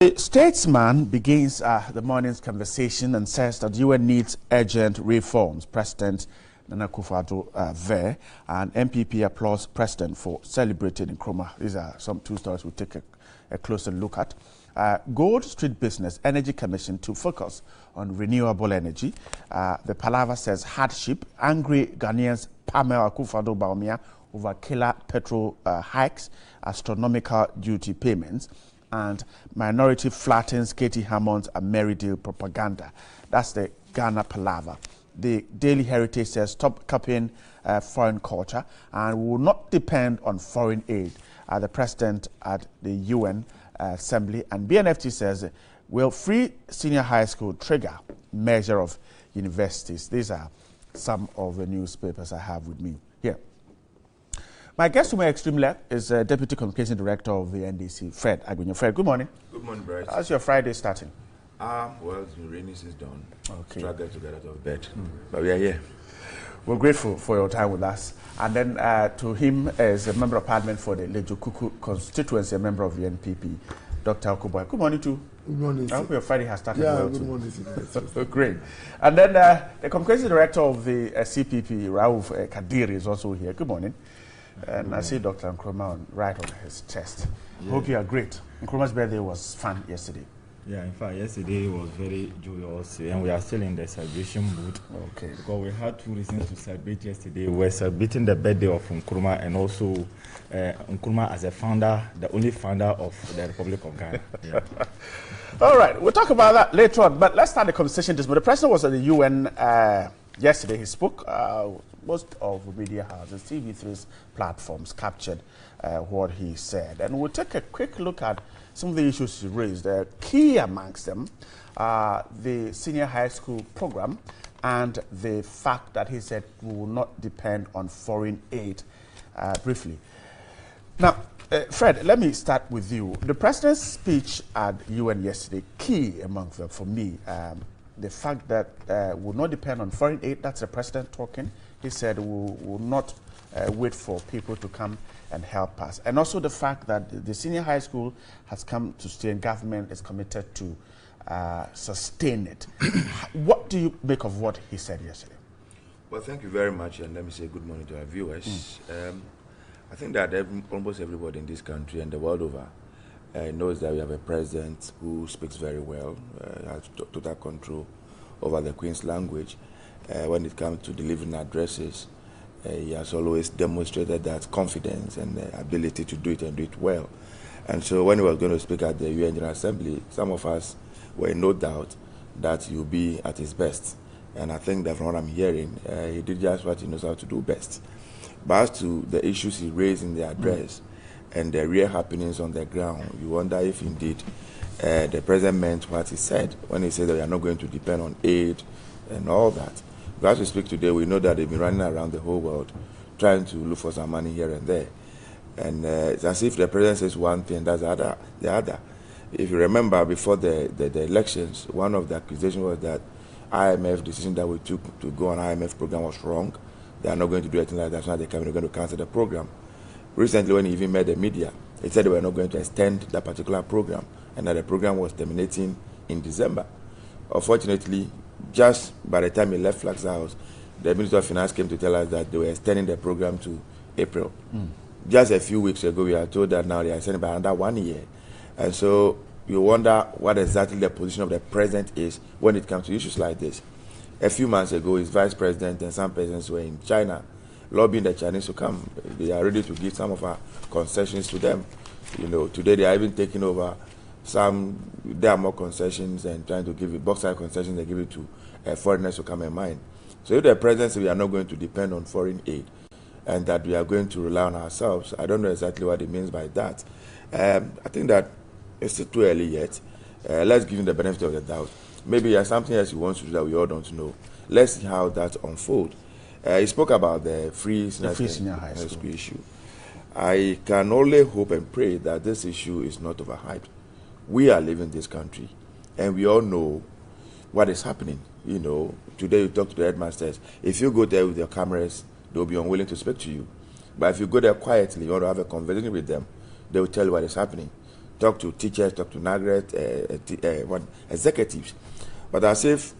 The statesman begins the morning's conversation and says that UN needs urgent reforms. President Nana Akufo-Addo and MPP applauds President for celebrating Nkrumah. These are some two stories we'll take a closer look at. Gold Street Business Energy Commission to focus on renewable energy. The palaver says hardship. Angry Ghanaians Pamela Akufo-Addo Bawumia over killer petrol hikes, astronomical duty payments, and minority flattens Katie Hammond's Amerideal propaganda. That's the Ghana palaver. The Daily Heritage says stop copying foreign culture and will not depend on foreign aid. The president at the UN Assembly, and BNFT says will free senior high school trigger measure of universities. These are some of the newspapers I have with me here. My guest to my extreme left is Deputy Communication Director of the NDC, Fred Agwinyo. Fred, good morning. Good morning, Bryce. How's your Friday starting? Well, the rainy is done. Okay. Struggle to get out of bed. But we are here. We're grateful for your time with us. And then to him as a member of parliament for the Lejo-Kuku constituency, a member of the NPP, Dr. Okuboy. Good morning too. Good morning. I hope your Friday has started well too. Good morning. Great. And then the communication director of the CPP, Rauf Kadiri, is also here. Good morning. And I see Dr. Nkrumah right on his chest. Yeah. Hope you are great. Nkrumah's birthday was fun yesterday. Yeah, in fact, yesterday was very joyous, and we are still in the celebration mood. Okay. Because we had two reasons to celebrate yesterday. We were celebrating the birthday of Nkrumah, and also Nkrumah as a founder, the only founder of the Republic of Ghana. Yeah. All right, we'll talk about that later on, but let's start the conversation this morning. The president was at the UN yesterday. He spoke. Most of the media houses, TV3's platforms captured what he said. And we'll take a quick look at some of the issues he raised. Key amongst them, the senior high school program and the fact that he said we will not depend on foreign aid. Briefly. Now, Fred, let me start with you. The president's speech at UN yesterday, key among them for me, the fact that will not depend on foreign aid, that's the president talking. He said we will not wait for people to come and help us. And also the fact that the senior high school has come to stay and government is committed to sustain it. What do you make of what he said yesterday? Well, thank you very much, and let me say good morning to our viewers. I think that almost everybody in this country and the world over knows that we have a president who speaks very well, has total control over the Queen's language. When it comes to delivering addresses, he has always demonstrated that confidence and ability to do it and do it well. And so when he was going to speak at the UN General Assembly, some of us were in no doubt that he'll be at his best. And I think that from what I'm hearing, he did just what he knows how to do best. But as to the issues he raised in the address and the real happenings on the ground, you wonder if indeed the president meant what he said when he said that we are not going to depend on aid and all that. But as we speak today, we know that they've been running around the whole world trying to look for some money here and there. And it's as if the president says one thing, that's the other. If you remember, before the elections, one of the accusations was that IMF decision that we took to go on IMF program was wrong. They are not going to do anything like that. So now they're going to cancel the program. Recently, when he even met the media, he said they were not going to extend that particular program and that the program was terminating in December. Unfortunately, just by the time he left Flag's house, the Minister of Finance came to tell us that they were extending the program to April. Just a few weeks ago, we are told that now they are extending by another 1 year. And so you wonder what exactly the position of the president is when it comes to issues like this. A few months ago, his vice president and some presidents were in China lobbying the Chinese to come. They are ready to give some of our concessions to them. You know, today they are even taking over there are more concessions and trying to give it, bauxite concessions, they give it to foreigners to come and mine. So if the president says we are not going to depend on foreign aid and that we are going to rely on ourselves, I don't know exactly what he means by that. I think that it's still too early yet. Let's give him the benefit of the doubt. Maybe there's something else he wants to do that we all don't know. Let's see how that unfolds. He spoke about the free senior high school issue. I can only hope and pray that this issue is not overhyped. We are living in this country, and we all know what is happening. You know, today you talk to the headmasters. If you go there with your cameras, they'll be unwilling to speak to you. But if you go there quietly, you want to have a conversation with them, they will tell you what is happening. talk to teachers, talk to NAGRET, executives. But as if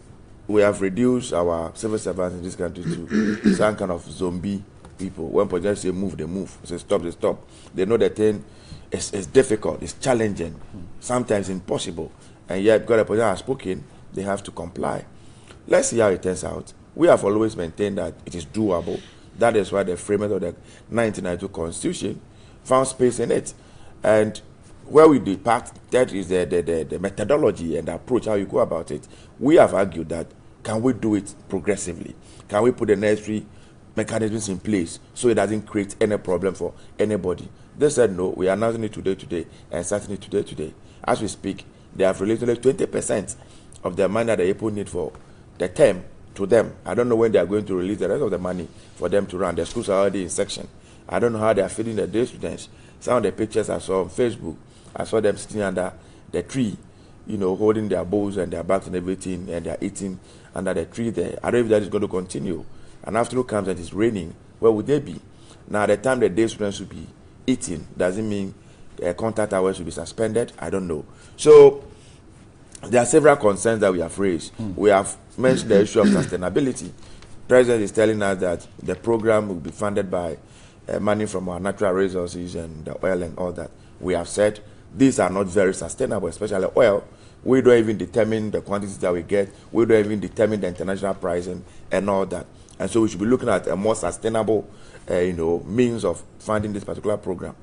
we have reduced our civil servants in this country to some kind of zombie people. When projects say move, they move. Say stop, they stop. They know the thing is difficult, it's challenging, sometimes impossible. And yet, because the president has spoken, they have to comply. Let's see how it turns out. We have always maintained that it is doable. That is why the framers of the 1992 Constitution found space in it. And where we depart, that is the methodology and the approach, how you go about it. We have argued that, can we do it progressively? Can we put the necessary mechanisms in place so it doesn't create any problem for anybody? They said no, we are announcing it today, and starting it today. As we speak, they have released only 20% of the money that the people need for the term to them. I don't know when they are going to release the rest of the money for them to run. The schools are already in section. I don't know how they are feeding the day students. Some of the pictures I saw on Facebook, I saw them sitting under the tree, you know, holding their bowls and their bags and everything, and they are eating under the tree there. I don't know if that is going to continue. And afternoon comes and it's raining, where would they be? Now, at the time the day students will be eating, doesn't mean contact hours will be suspended. I don't know. So there are several concerns that we have raised. We have mentioned the issue of sustainability. President is telling us that the program will be funded by money from our natural resources and the oil and all that. We have said these are not very sustainable, especially oil. We don't even determine the quantities that we get. We don't even determine the international pricing and all that. And so we should be looking at a more sustainable, means of funding this particular program.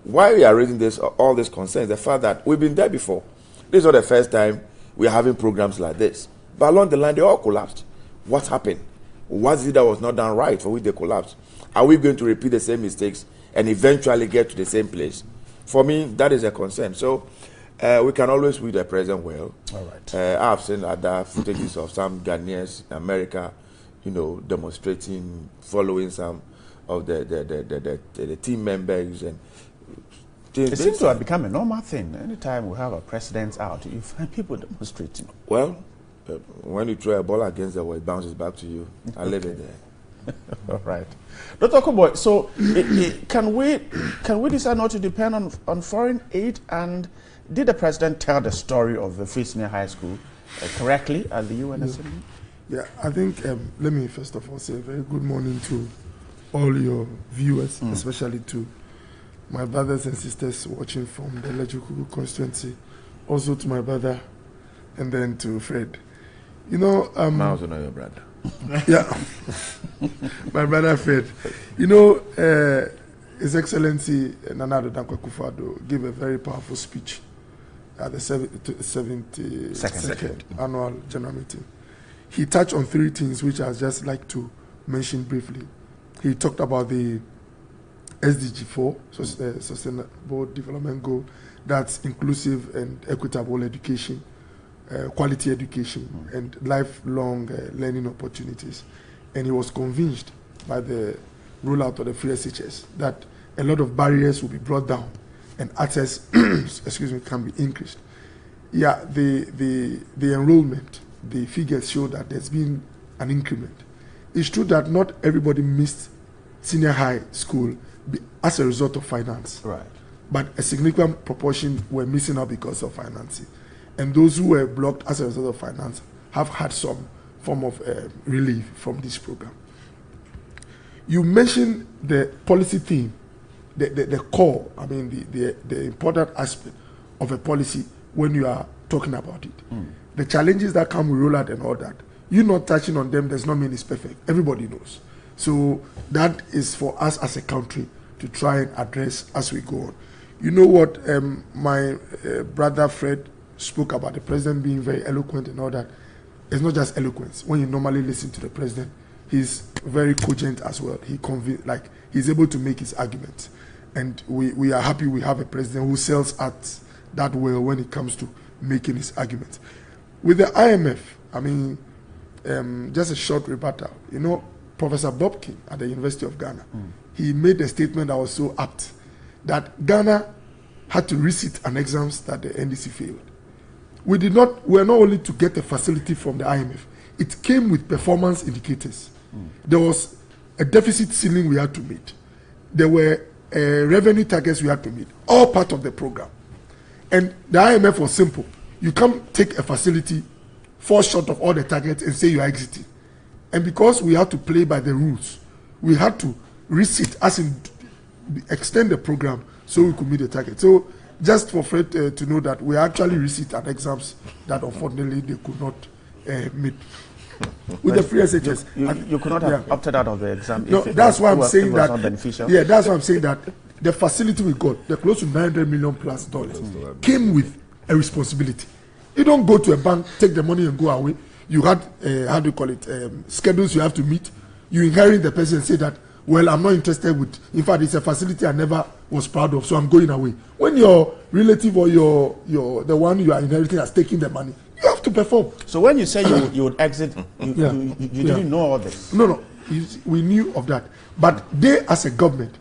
Why we are raising all these concerns, the fact that we've been there before. This is not the first time we are having programs like this. But along the line, they all collapsed. What happened? What is it that was not done right for which they collapsed? Are we going to repeat the same mistakes and eventually get to the same place? For me, that is a concern. So we can always read the president well. All right. I've seen other footages of some Ghanaians in America, demonstrating, following some of the team members, and it seems to have become a normal thing. Anytime we have a president out, you find people demonstrating. Well, when you throw a ball against the wall, it bounces back to you. I leave it there. All right, Dr. Koboy. So, can we decide not to depend on foreign aid? And did the president tell the story of the Free Senior High School correctly at the UN Assembly? Yeah, I think, let me first of all say a very good morning to all your viewers, especially to my brothers and sisters watching from the Lejukugu constituency, also to my brother, and then to Fred. I also know your brother. Yeah, my brother Fred. His Excellency Nana Addo Dankwa Akufo-Addo gave a very powerful speech at the 72nd annual general meeting. He touched on three things which I'd just like to mention briefly. He talked about the SDG 4, Sustainable Development Goal, that's inclusive and equitable education, quality education, and lifelong learning opportunities. And he was convinced by the rollout of the free SHS that a lot of barriers will be brought down and access can be increased. Yeah, the enrollment, the figures show that there's been an increment. It's true that not everybody missed senior high school as a result of finance. Right. But a significant proportion were missing out because of financing. And those who were blocked as a result of finance have had some form of relief from this program. You mentioned the policy theme, the core, the important aspect of a policy when you are talking about it. The challenges that come with rollout and all that, you not touching on them does not mean it's perfect. Everybody knows. So that is for us as a country to try and address as we go on. You know what, my brother Fred spoke about the president being very eloquent and all that. It's not just eloquence. When you normally listen to the president, he's very cogent as well. He's able to make his arguments. And we are happy we have a president who sells at that well when it comes to making his arguments. With the IMF, just a short rebuttal. Professor Bob King at the University of Ghana, he made a statement that was so apt that Ghana had to resit an exams that the NDC failed. We were not only to get a facility from the IMF, it came with performance indicators. There was a deficit ceiling we had to meet. There were revenue targets we had to meet, all part of the program. And the IMF was simple. You can't take a facility, fall short of all the targets, and say you are exiting. And because we had to play by the rules, we had to resit, as in extend the program so we could meet the target. So just for Fred to know that we actually resit at exams that unfortunately they could not meet. With the free SHS. You could not have opted out of the exam. No, that's why I'm saying that. Not beneficial. Yeah, that's why I'm saying that the facility we got, the close to $900 million plus came with a responsibility. You don't go to a bank, take the money and go away. You had, how do you call it, schedules you have to meet. You inherit the person and say that, well, I'm not interested with, in fact, it's a facility I never was proud of, so I'm going away. When your relative or the one you are inheriting has taken the money, you have to perform. So when you say you would exit, you didn't know all this? No, we knew of that. But they, as a government,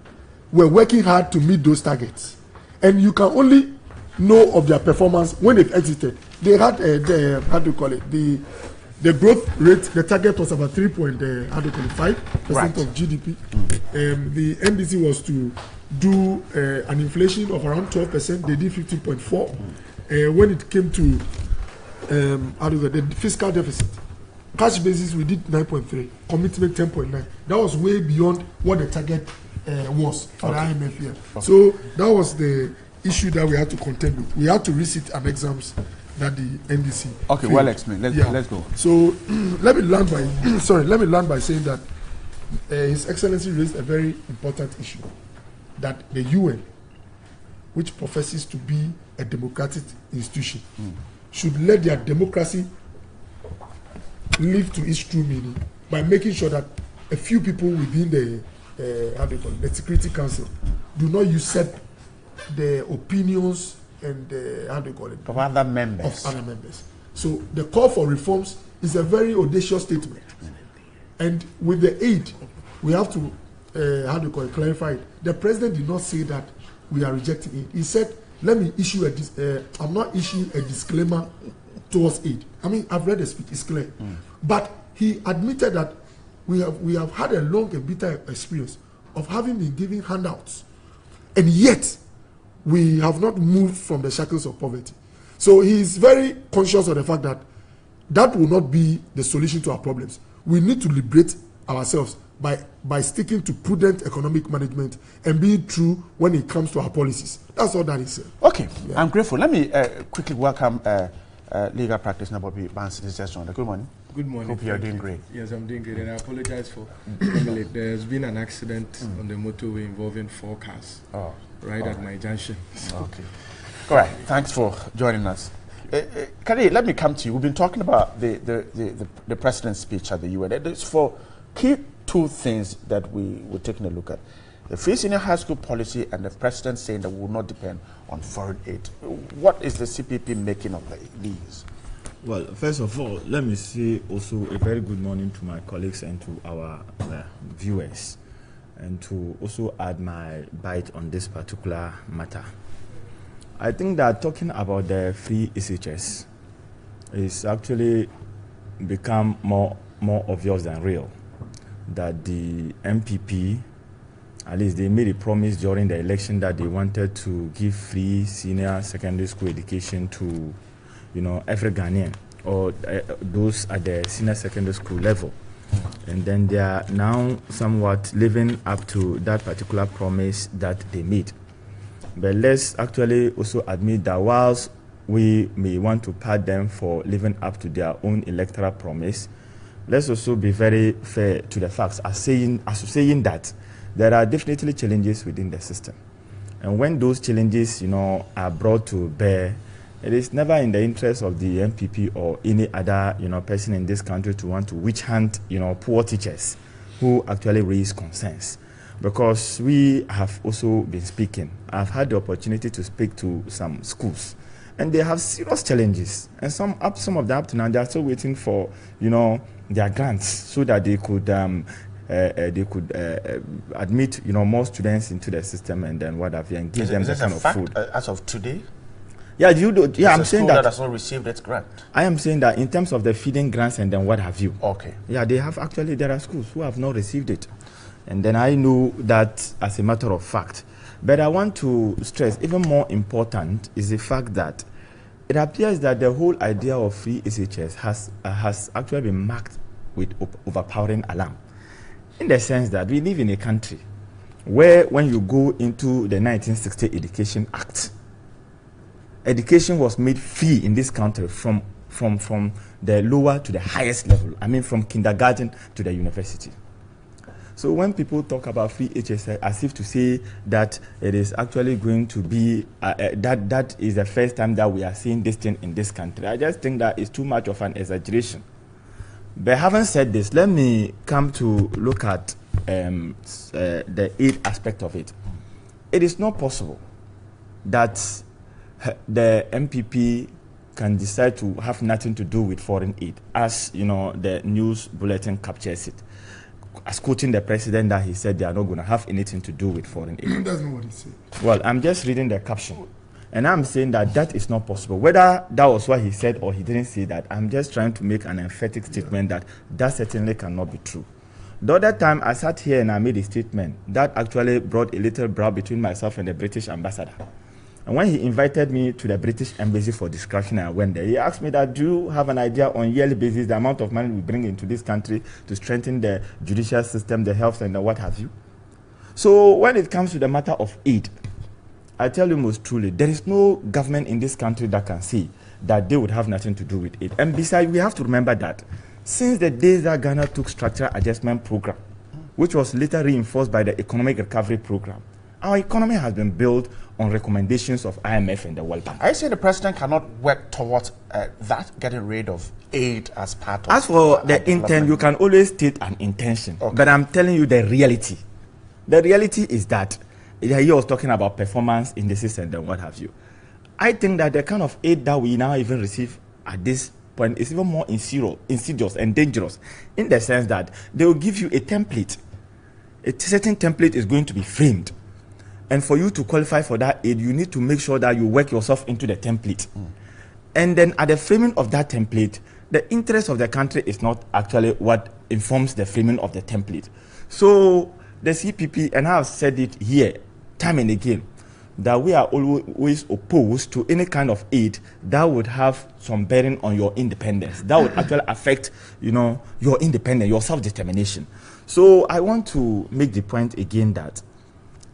were working hard to meet those targets. And you can only know of their performance when they've exited. They had, how do you call it, the growth rate, the target was about 3.5% of GDP. The NDC was to do an inflation of around 12%. They did 15.4. When it came to the fiscal deficit, cash basis, we did 9.3, commitment 10.9. That was way beyond what the target was for the IMF here. So that was the issue that we had to contend with. We had to resit an exams that the NDC. Okay, failed. Well explained. Let's go. So let me land by saying that His Excellency raised a very important issue, that the UN, which professes to be a democratic institution, should let their democracy live to its true meaning by making sure that a few people within the Security Council do not usurp the opinions and of other members. So the call for reforms is a very audacious statement, and with the aid, we have to clarify it. The president did not say that we are rejecting it. He said, "Let me issue I'm not issuing a disclaimer towards aid." I mean, I've read the speech; it's clear. But he admitted that we have had a long and bitter experience of having been giving handouts, and yet we have not moved from the shackles of poverty. So he is very conscious of the fact that that will not be the solution to our problems. We need to liberate ourselves by sticking to prudent economic management and being true when it comes to our policies. That's all that is said. Okay, yeah. I'm grateful. Let me quickly welcome legal practitioner Bobby Bansi. Good morning. Good morning. Hope you're doing great. Yes, I'm doing great, and I apologize for coming late. There's been an accident on the motorway involving 4 cars at my junction. Okay. All right. Thanks for joining us. Kari, let me come to you. We've been talking about the president's speech at the UN. It's for key 2 things that we're taking a look at: the free senior high school policy and the president saying that we will not depend on foreign aid. What is the CPP making of these? Well, first of all, let me say also a very good morning to my colleagues and to our viewers, and to also add my bite on this particular matter. I think that talking about the free SHS is actually become more obvious than real. That the MPP, at least they made a promise during the election that they wanted to give free senior secondary school education to, every Ghanaian, or those at the senior secondary school level. And then they are now somewhat living up to that particular promise that they made. But let's actually also admit that whilst we may want to pat them for living up to their own electoral promise, let's also be very fair to the facts as saying that there are definitely challenges within the system. And when those challenges, are brought to bear, it is never in the interest of the MPP or any other, person in this country to want to witch hunt, poor teachers who actually raise concerns. Because we have also been speaking. I've had the opportunity to speak to some schools, and they have serious challenges. And some of them up to now, they are still waiting for, their grants so that they could admit, more students into the system and then what have you, and give them the kind of food. As of today? Yeah, I'm saying that has not received its grant. I am saying that in terms of the feeding grants and then what have you. Okay. Yeah, there are schools who have not received it. And then I know that as a matter of fact, But I want to stress, even more important is the fact that it appears that the whole idea of free SHS has actually been marked with overpowering alarm, in the sense that we live in a country where, when you go into the 1960 Education Act, education was made free in this country from the lower to the highest level. I mean, from kindergarten to the university. So when people talk about free HSI as if to say that it is actually going to be, that is the first time that we are seeing this thing in this country, I just think that is too much of an exaggeration. But having said this, let me come to look at the aid aspect of it. It is not possible that the MPP can decide to have nothing to do with foreign aid, as you know the news bulletin captures it, as quoting the president that he said they are not going to have anything to do with foreign aid. That's not what he said. Well, I'm just reading the caption, and I'm saying that that is not possible. Whether that was what he said or he didn't say that, I'm just trying to make an emphatic statement that that certainly cannot be true. The other time I sat here and I made a statement that actually brought a little brawl between myself and the British ambassador. And when he invited me to the British embassy for discussion, I went there. He asked me that, do you have an idea on yearly basis the amount of money we bring into this country to strengthen the judicial system, the health, and the what have you? So when it comes to the matter of aid, I tell you most truly, there is no government in this country that can say that they would have nothing to do with aid. And besides, we have to remember that since the days that Ghana took structural adjustment program, which was later reinforced by the economic recovery program, our economy has been built on recommendations of IMF and the World Bank. I say the president cannot work towards that, getting rid of aid as part of... As for the intent, you can always state an intention. Okay. But I'm telling you the reality. The reality is that he was talking about performance indices and then what have you. I think that the kind of aid that we now even receive at this point is even more insidious and dangerous, in the sense that they will give you a template. A certain template is going to be framed. And for you to qualify for that aid, you need to make sure that you work yourself into the template. And then at the framing of that template, the interest of the country is not actually what informs the framing of the template. So the CPP, and I have said it here time and again, that we are always opposed to any kind of aid that would have some bearing on your independence, that would actually affect, you know, your independence, your self-determination. So I want to make the point again that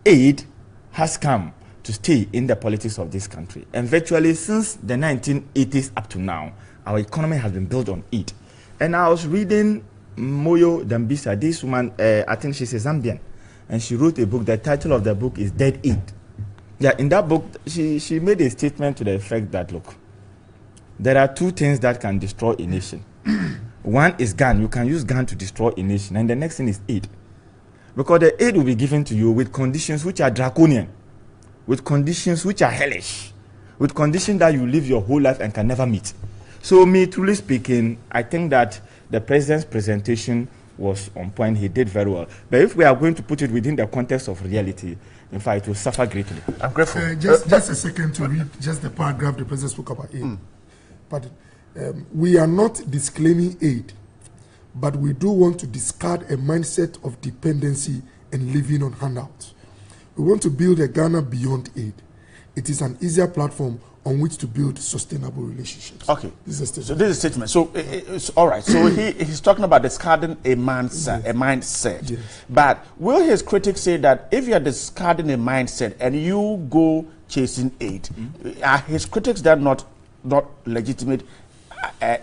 aid has come to stay in the politics of this country. And virtually since the 1980s up to now, our economy has been built on aid. And I was reading Moyo Dambisa, this woman, I think she's a Zambian, and she wrote a book. The title of the book is Dead Aid. Yeah, in that book, she made a statement to the effect that, look, there are two things that can destroy a nation. One is gun. You can use gun to destroy a nation. And the next thing is aid. Because the aid will be given to you with conditions which are draconian, with conditions which are hellish, with conditions that you live your whole life and can never meet. So me, truly speaking, I think that the president's presentation was on point. He did very well. But if we are going to put it within the context of reality, in fact, it will suffer greatly. I'm grateful. Just a second to read just the paragraph the president spoke about aid. But we are not disclaiming aid, but we do want to discard a mindset of dependency and living on handouts. We want to build a Ghana beyond aid. It is an easier platform on which to build sustainable relationships. Okay. This is a statement. So this is a statement. So it's all right. So he's talking about discarding a mindset. Yes. A mindset. Yes. But will his critics say that if you are discarding a mindset and you go chasing aid, are his critics then not legitimate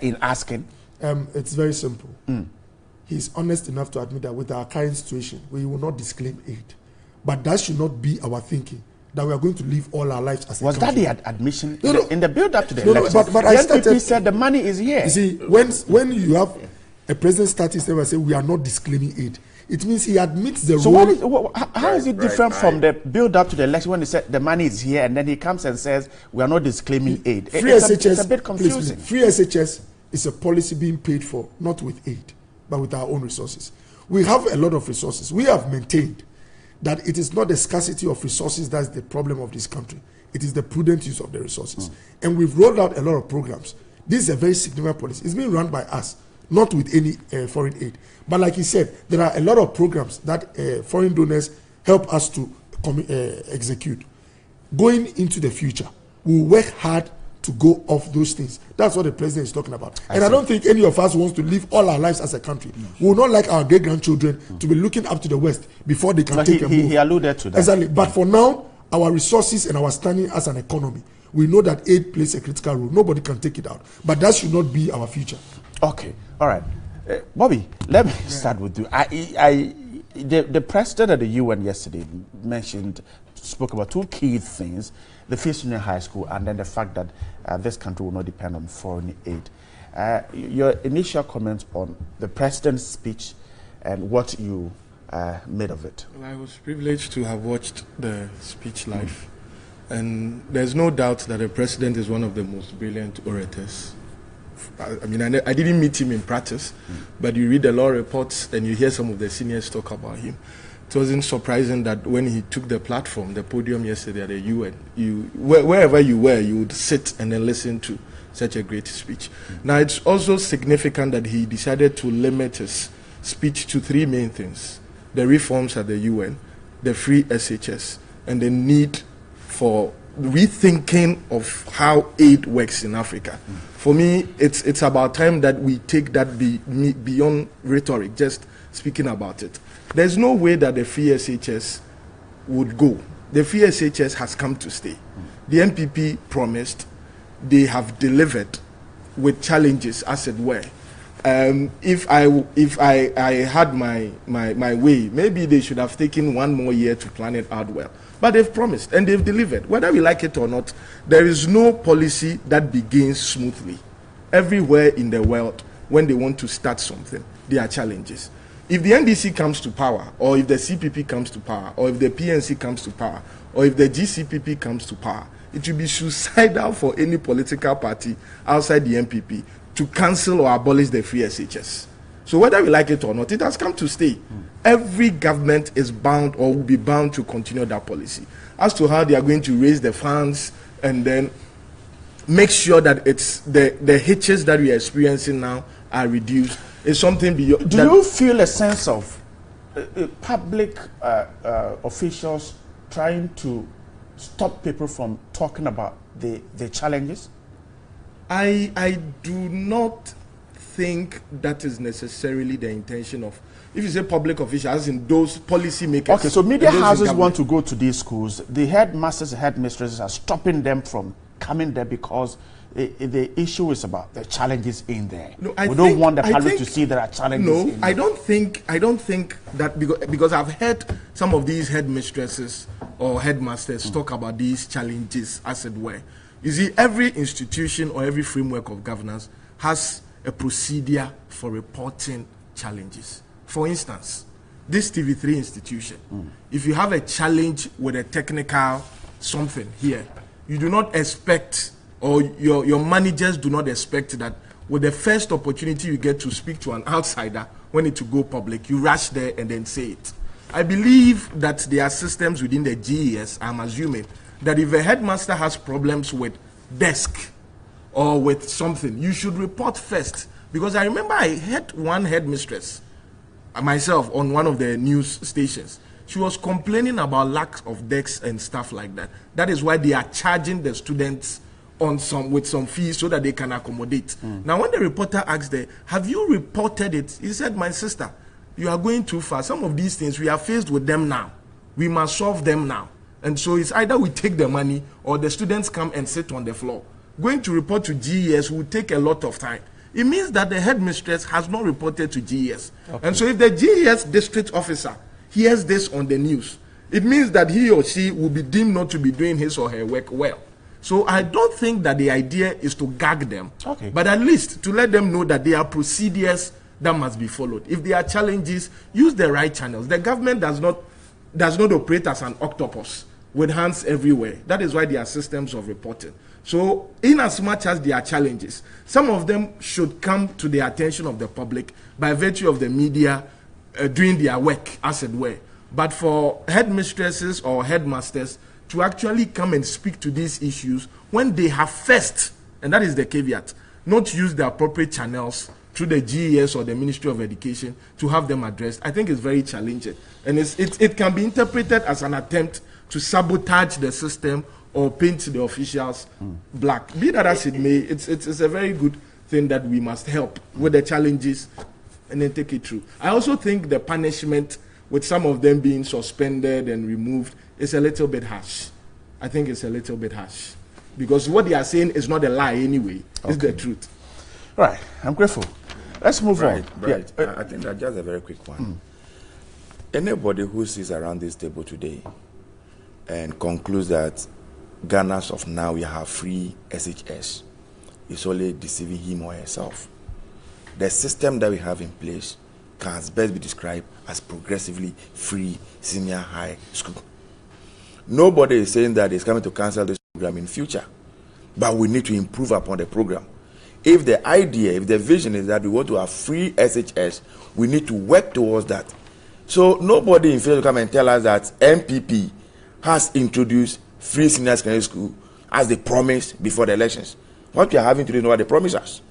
in asking? It's very simple. He's honest enough to admit that with our current situation, we will not disclaim aid. But that should not be our thinking, that we are going to live all our lives as a country. Was that the admission in the build-up to the election? But the NPP said the money is here. You see, when you have a president starting and say we are not disclaiming aid, it means he admits the role. So how is it different from the build-up to the election when he said the money is here and then he comes and says we are not disclaiming aid? It's a bit confusing. Please, free SHS is a policy being paid for, not with aid, but with our own resources. We have a lot of resources. We have maintained that it is not the scarcity of resources that's the problem of this country. It is the prudent use of the resources. And we've rolled out a lot of programs. This is a very significant policy. It's being run by us, not with any foreign aid. But like he said, there are a lot of programs that foreign donors help us to execute. Going into the future, we'll work hard to go off those things. That's what the president is talking about. I don't think any of us wants to live all our lives as a country. We will not like our great-grandchildren to be looking up to the West before they can take a move. He alluded to that. Exactly. But for now, our resources and our standing as an economy, we know that aid plays a critical role. Nobody can take it out. But that should not be our future. Okay. All right. Bobby, let me start with you. The president of the UN yesterday spoke about two key things: the First Union High School, and then the fact that this country will not depend on foreign aid. Your initial comments on the president's speech and what you made of it? Well, I was privileged to have watched the speech live, and there's no doubt that the president is one of the most brilliant orators. I mean, I didn't meet him in practice, but you read the law reports and you hear some of the seniors talk about him. It wasn't surprising that when he took the platform, the podium yesterday at the UN, wherever you were, you would sit and then listen to such a great speech. Now, it's also significant that he decided to limit his speech to three main things: the reforms at the UN, the free SHS, and the need for rethinking of how aid works in Africa. For me, it's about time that we take that beyond rhetoric, just speaking about it. There's no way that the free SHS would go. The free SHS has come to stay. The NPP promised, they have delivered with challenges, as it were. If I had my way, maybe they should have taken 1 more year to plan it out well. But they've promised and they've delivered. Whether we like it or not, there is no policy that begins smoothly. Everywhere in the world, when they want to start something, there are challenges. If the NDC comes to power, or if the CPP comes to power, or if the PNC comes to power, or if the GCPP comes to power, it will be suicidal for any political party outside the NPP to cancel or abolish the free SHS. So whether we like it or not, it has come to stay. Every government is bound or will be bound to continue that policy. As to how they are going to raise the funds and then make sure that it's the hitches that we are experiencing now are reduced, is something beyond. Do you feel a sense of public officials trying to stop people from talking about the challenges? I do not think that is necessarily the intention of, if you say public officials, as in those policy makers. Okay, so media houses want to go to these schools. The headmasters and headmistresses are stopping them from coming there because the issue is about the challenges in there. No, we don't want the public to see there are challenges. No, in I don't think that, because I've heard some of these headmistresses or headmasters talk about these challenges, as it were. You see, every institution or every framework of governance has a procedure for reporting challenges. For instance, this TV3 institution, if you have a challenge with a technical something here, you do not expect, or your managers do not expect that with the first opportunity you get to speak to an outsider when it to go public, you rush there and then say it. I believe that there are systems within the GES, I'm assuming, that if a headmaster has problems with desk or with something, you should report first. Because I remember I had one headmistress, myself, on one of the news stations. She was complaining about lack of desks and stuff like that. That is why they are charging the students with some fees so that they can accommodate. Now, when the reporter asked her, have you reported it? He said, my sister, you are going too far. Some of these things, we are faced with them now. We must solve them now. And so it's either we take the money or the students come and sit on the floor. Going to report to GES will take a lot of time. It means that the headmistress has not reported to GES. Okay. And so if the GES district officer hears this on the news, it means that he or she will be deemed not to be doing his or her work well. So I don't think that the idea is to gag them, but at least to let them know that there are procedures that must be followed. If there are challenges, use the right channels. The government does not operate as an octopus with hands everywhere. That is why there are systems of reporting. So in as much as there are challenges, some of them should come to the attention of the public by virtue of the media doing their work, as it were. But for headmistresses or headmasters to actually come and speak to these issues when they have first, and that is the caveat, not use the appropriate channels through the GES or the Ministry of Education to have them addressed, I think is very challenging. And it can be interpreted as an attempt to sabotage the system or paint the officials black. Be that as it may, it's a very good thing that we must help with the challenges and then take it through. I also think the punishment with some of them being suspended and removed is a little bit harsh. I think it's a little bit harsh because what they are saying is not a lie anyway. It's the truth. Right. I'm grateful. Let's move on. Right. Yeah. I think that's just a very quick one. Anybody who sits around this table today and concludes that Ghana's of now we have free SHS is only deceiving him or herself. The system that we have in place can best be described as progressively free senior high school. Nobody is saying that it's coming to cancel this program in future, but we need to improve upon the program. If the idea, if the vision is that we want to have free SHS, we need to work towards that. So nobody in fail to come and tell us that MPP has introduced free senior secondary school as they promised before the elections. What we are having today is not what they promised us.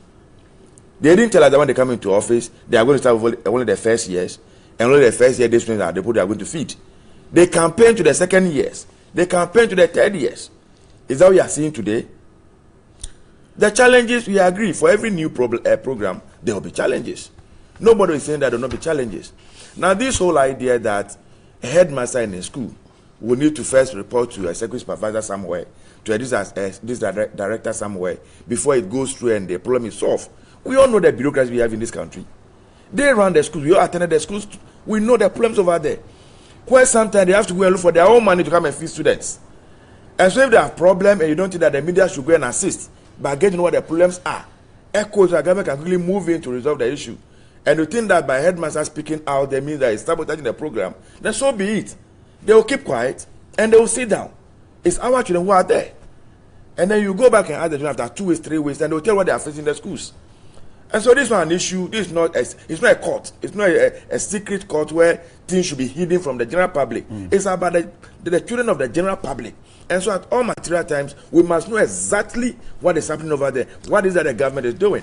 They didn't tell us that when they come into office, they are going to start with only the first years, and only the first year, they are going to feed. They campaign to the second years. They campaign to the third years. Is that what we are seeing today? The challenges, we agree, for every new program, there will be challenges. Nobody is saying that there will not be challenges. Now, this whole idea that a headmaster in a school will need to first report to a secretary supervisor somewhere, to a this director somewhere, before it goes through and the problem is solved. We all know the bureaucracy we have in this country. They run the schools. We all attended the schools. We know the problems over there. Where sometimes they have to go and look for their own money to come and feed students. And so if they have a problem and you don't think that the media should go and assist by getting what the problems are, ECHOs or government can quickly move in to resolve the issue. And you think that by headmaster speaking out, that means that it's sabotaging the program, then so be it. They will keep quiet and they will sit down. It's our children who are there. And then you go back and ask the children after 2 weeks, 3 weeks, and they will tell what they are facing in the schools. And so this is not an issue. This is not it's not a court. It's not a secret court where things should be hidden from the general public. It's about the children of the general public. And so at all material times, we must know exactly what is happening over there. What is that the government is doing?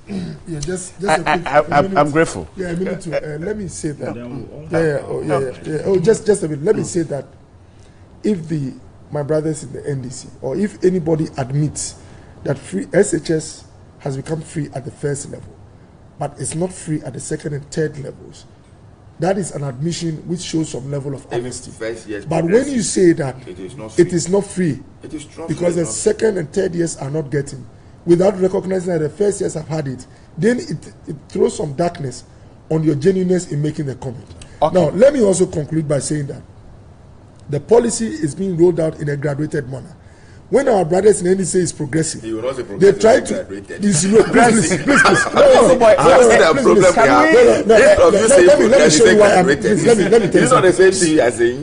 Yeah, just I'm grateful. Yeah, a minute to, let me say that. Oh, just a minute. Let me say that if my brothers in the NDC, or if anybody admits that free SHS has become free at the first level, but it's not free at the second and third levels, that is an admission which shows some level of honesty. But when you say that it is not free, because the second and third years are not getting, without recognizing that the first years have had it, then it throws some darkness on your genuineness in making the comment. Okay. Now, let me also conclude by saying that the policy is being rolled out in a graduated manner. When our brothers in NDC say it's progressive, they try to insinuate. Please. Let me show you why I'm. Let me tell you something.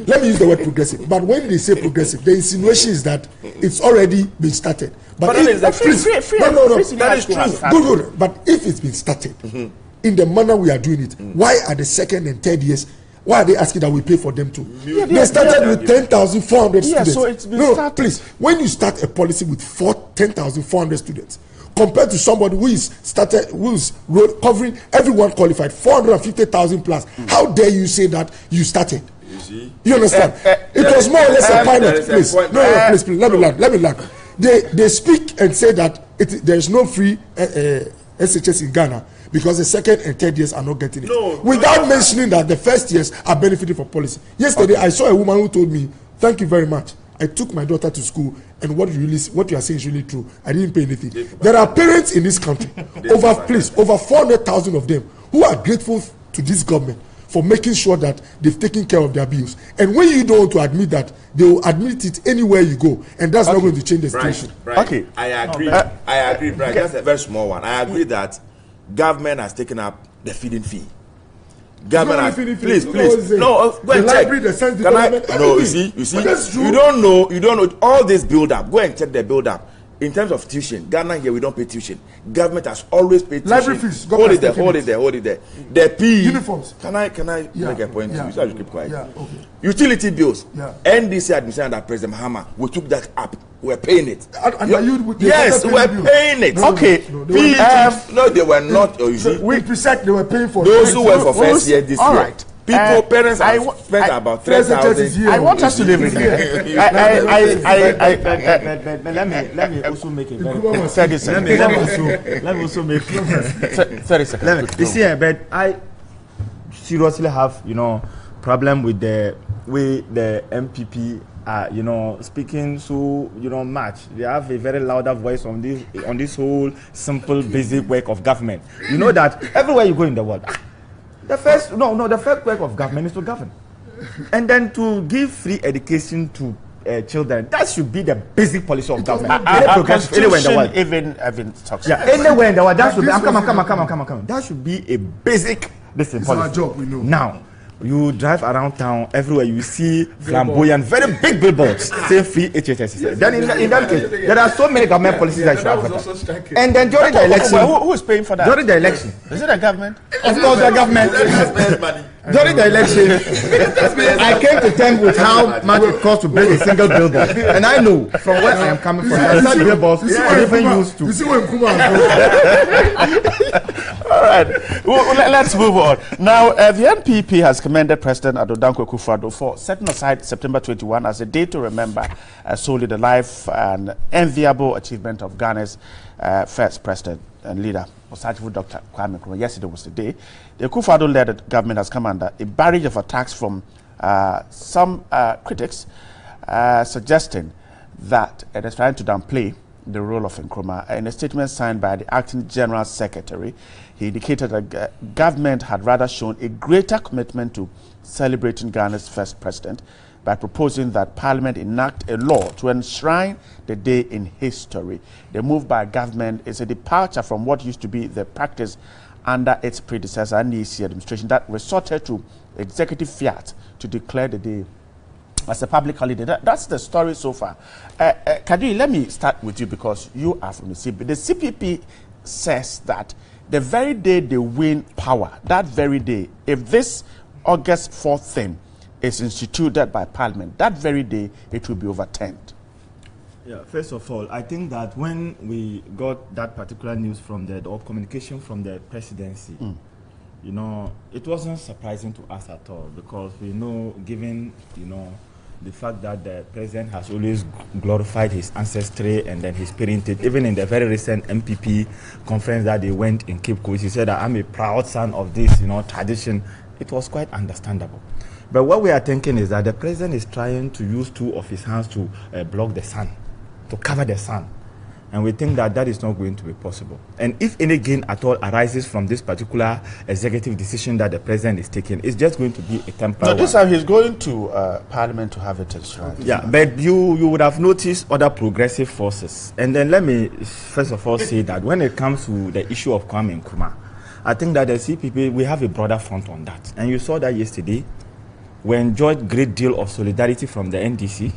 Let me use the word progressive. But when they say progressive, the insinuation is that it's already been started. But that is true. Good. But if it's been started in the manner we are doing it, why are the second and third years? Why are they asking that we pay for them too? They started with 10,400 students. So it's been started. Please, when you start a policy with 10,400 students, compared to somebody who is covering everyone qualified, 450,000 plus, how dare you say that you started? You understand? It was more or less a pilot. Please, please, let me learn. They speak and say that there is no free SHS in Ghana, because the second and third years are not getting it. Without mentioning that the first years are benefiting from policy. Yesterday, I saw a woman who told me, thank you very much. I took my daughter to school, and what you are saying is really true. I didn't pay anything. There are parents in this country, over 400,000 of them, who are grateful to this government for making sure that they've taken care of their bills. And when you don't want to admit that, they will admit it anywhere you go, and that's not going to change the situation. Okay, I agree, Brian. That's a very small one. I agree that government has taken up the feeding fee. Government has, please. No, go and check. You see, you don't know all this build up. Go and check the build up. In terms of tuition, Ghana here we don't pay tuition. Government has always paid tuition. Library fees. Hold it there. The P. Uniforms. Can I make a point? You should keep quiet. Okay. Utility bills. NDC administration under President Mahama, we took that up. We're paying it. Yes, we're paying it. Okay. No, they were not. You see, we present they were paying for those who were for first year this year. All right. Parents have spent about 3,000. I want us to live in here. Let me also make a very 30 seconds. let me also make 30 seconds. You see, but I seriously have problem with the way the MPP are speaking so much. They have a very louder voice on this whole simple basic work of government. You know that everywhere you go in the world, the first work of government is to govern, and then to give free education to children. That should be the basic policy of government. Anywhere in the world, even talks. Yeah, anywhere in the world, that should be. Come on. That should be a basic. This is our job, we know. Now, you drive around town, everywhere you see flamboyant, very big billboards saying free HHS. Then in that case, there are so many government policies that should have. And then during the election, who is paying for that? During the election, is it the government? Of course, the government. During the election, I came to terms with how much it costs to build a single billboard, and I know from where I am coming from. Such billboards are even used to. You see when Kuma All right, let's move on. Now, the NPP has commended President Adodankwa Akufo-Addo for setting aside September 21 as a day to remember solely the life and enviable achievement of Ghana's first president and leader, Asiedu Dr. Kwame Nkrumah. Yesterday was the day. The Akufo-Addo-led government has come under a barrage of attacks from some critics, suggesting that it is trying to downplay the role of Nkrumah. In a statement signed by the acting general secretary, he indicated that government had rather shown a greater commitment to celebrating Ghana's first president by proposing that Parliament enact a law to enshrine the day in history. The move by government is a departure from what used to be the practice under its predecessor, NEC administration, that resorted to executive fiat to declare the day as a public holiday. That's the story so far. Kadri, let me start with you because you are from the CPP. The CPP says that the very day they win power, that very day, if this August 4th thing is instituted by Parliament, that very day it will be overturned. Yeah, first of all, I think that when we got that particular news from or communication from the presidency, it wasn't surprising to us at all, because we know, given, the fact that the president has always glorified his ancestry and then his parentage. Even in the very recent MPP conference that they went in Cape Coast, he said that I'm a proud son of this, tradition. It was quite understandable. But what we are thinking is that the president is trying to use two of his hands to block the sun, to cover the sun. And we think that that is not going to be possible. And if any gain at all arises from this particular executive decision that the president is taking, it's just going to be a temporary one. This time he's going to Parliament to have it enshrined. Yeah, but you would have noticed other progressive forces. And then let me first of all say that when it comes to the issue of Kwame Nkrumah, I think that the CPP, we have a broader front on that. And you saw that yesterday. We enjoyed great deal of solidarity from the NDC,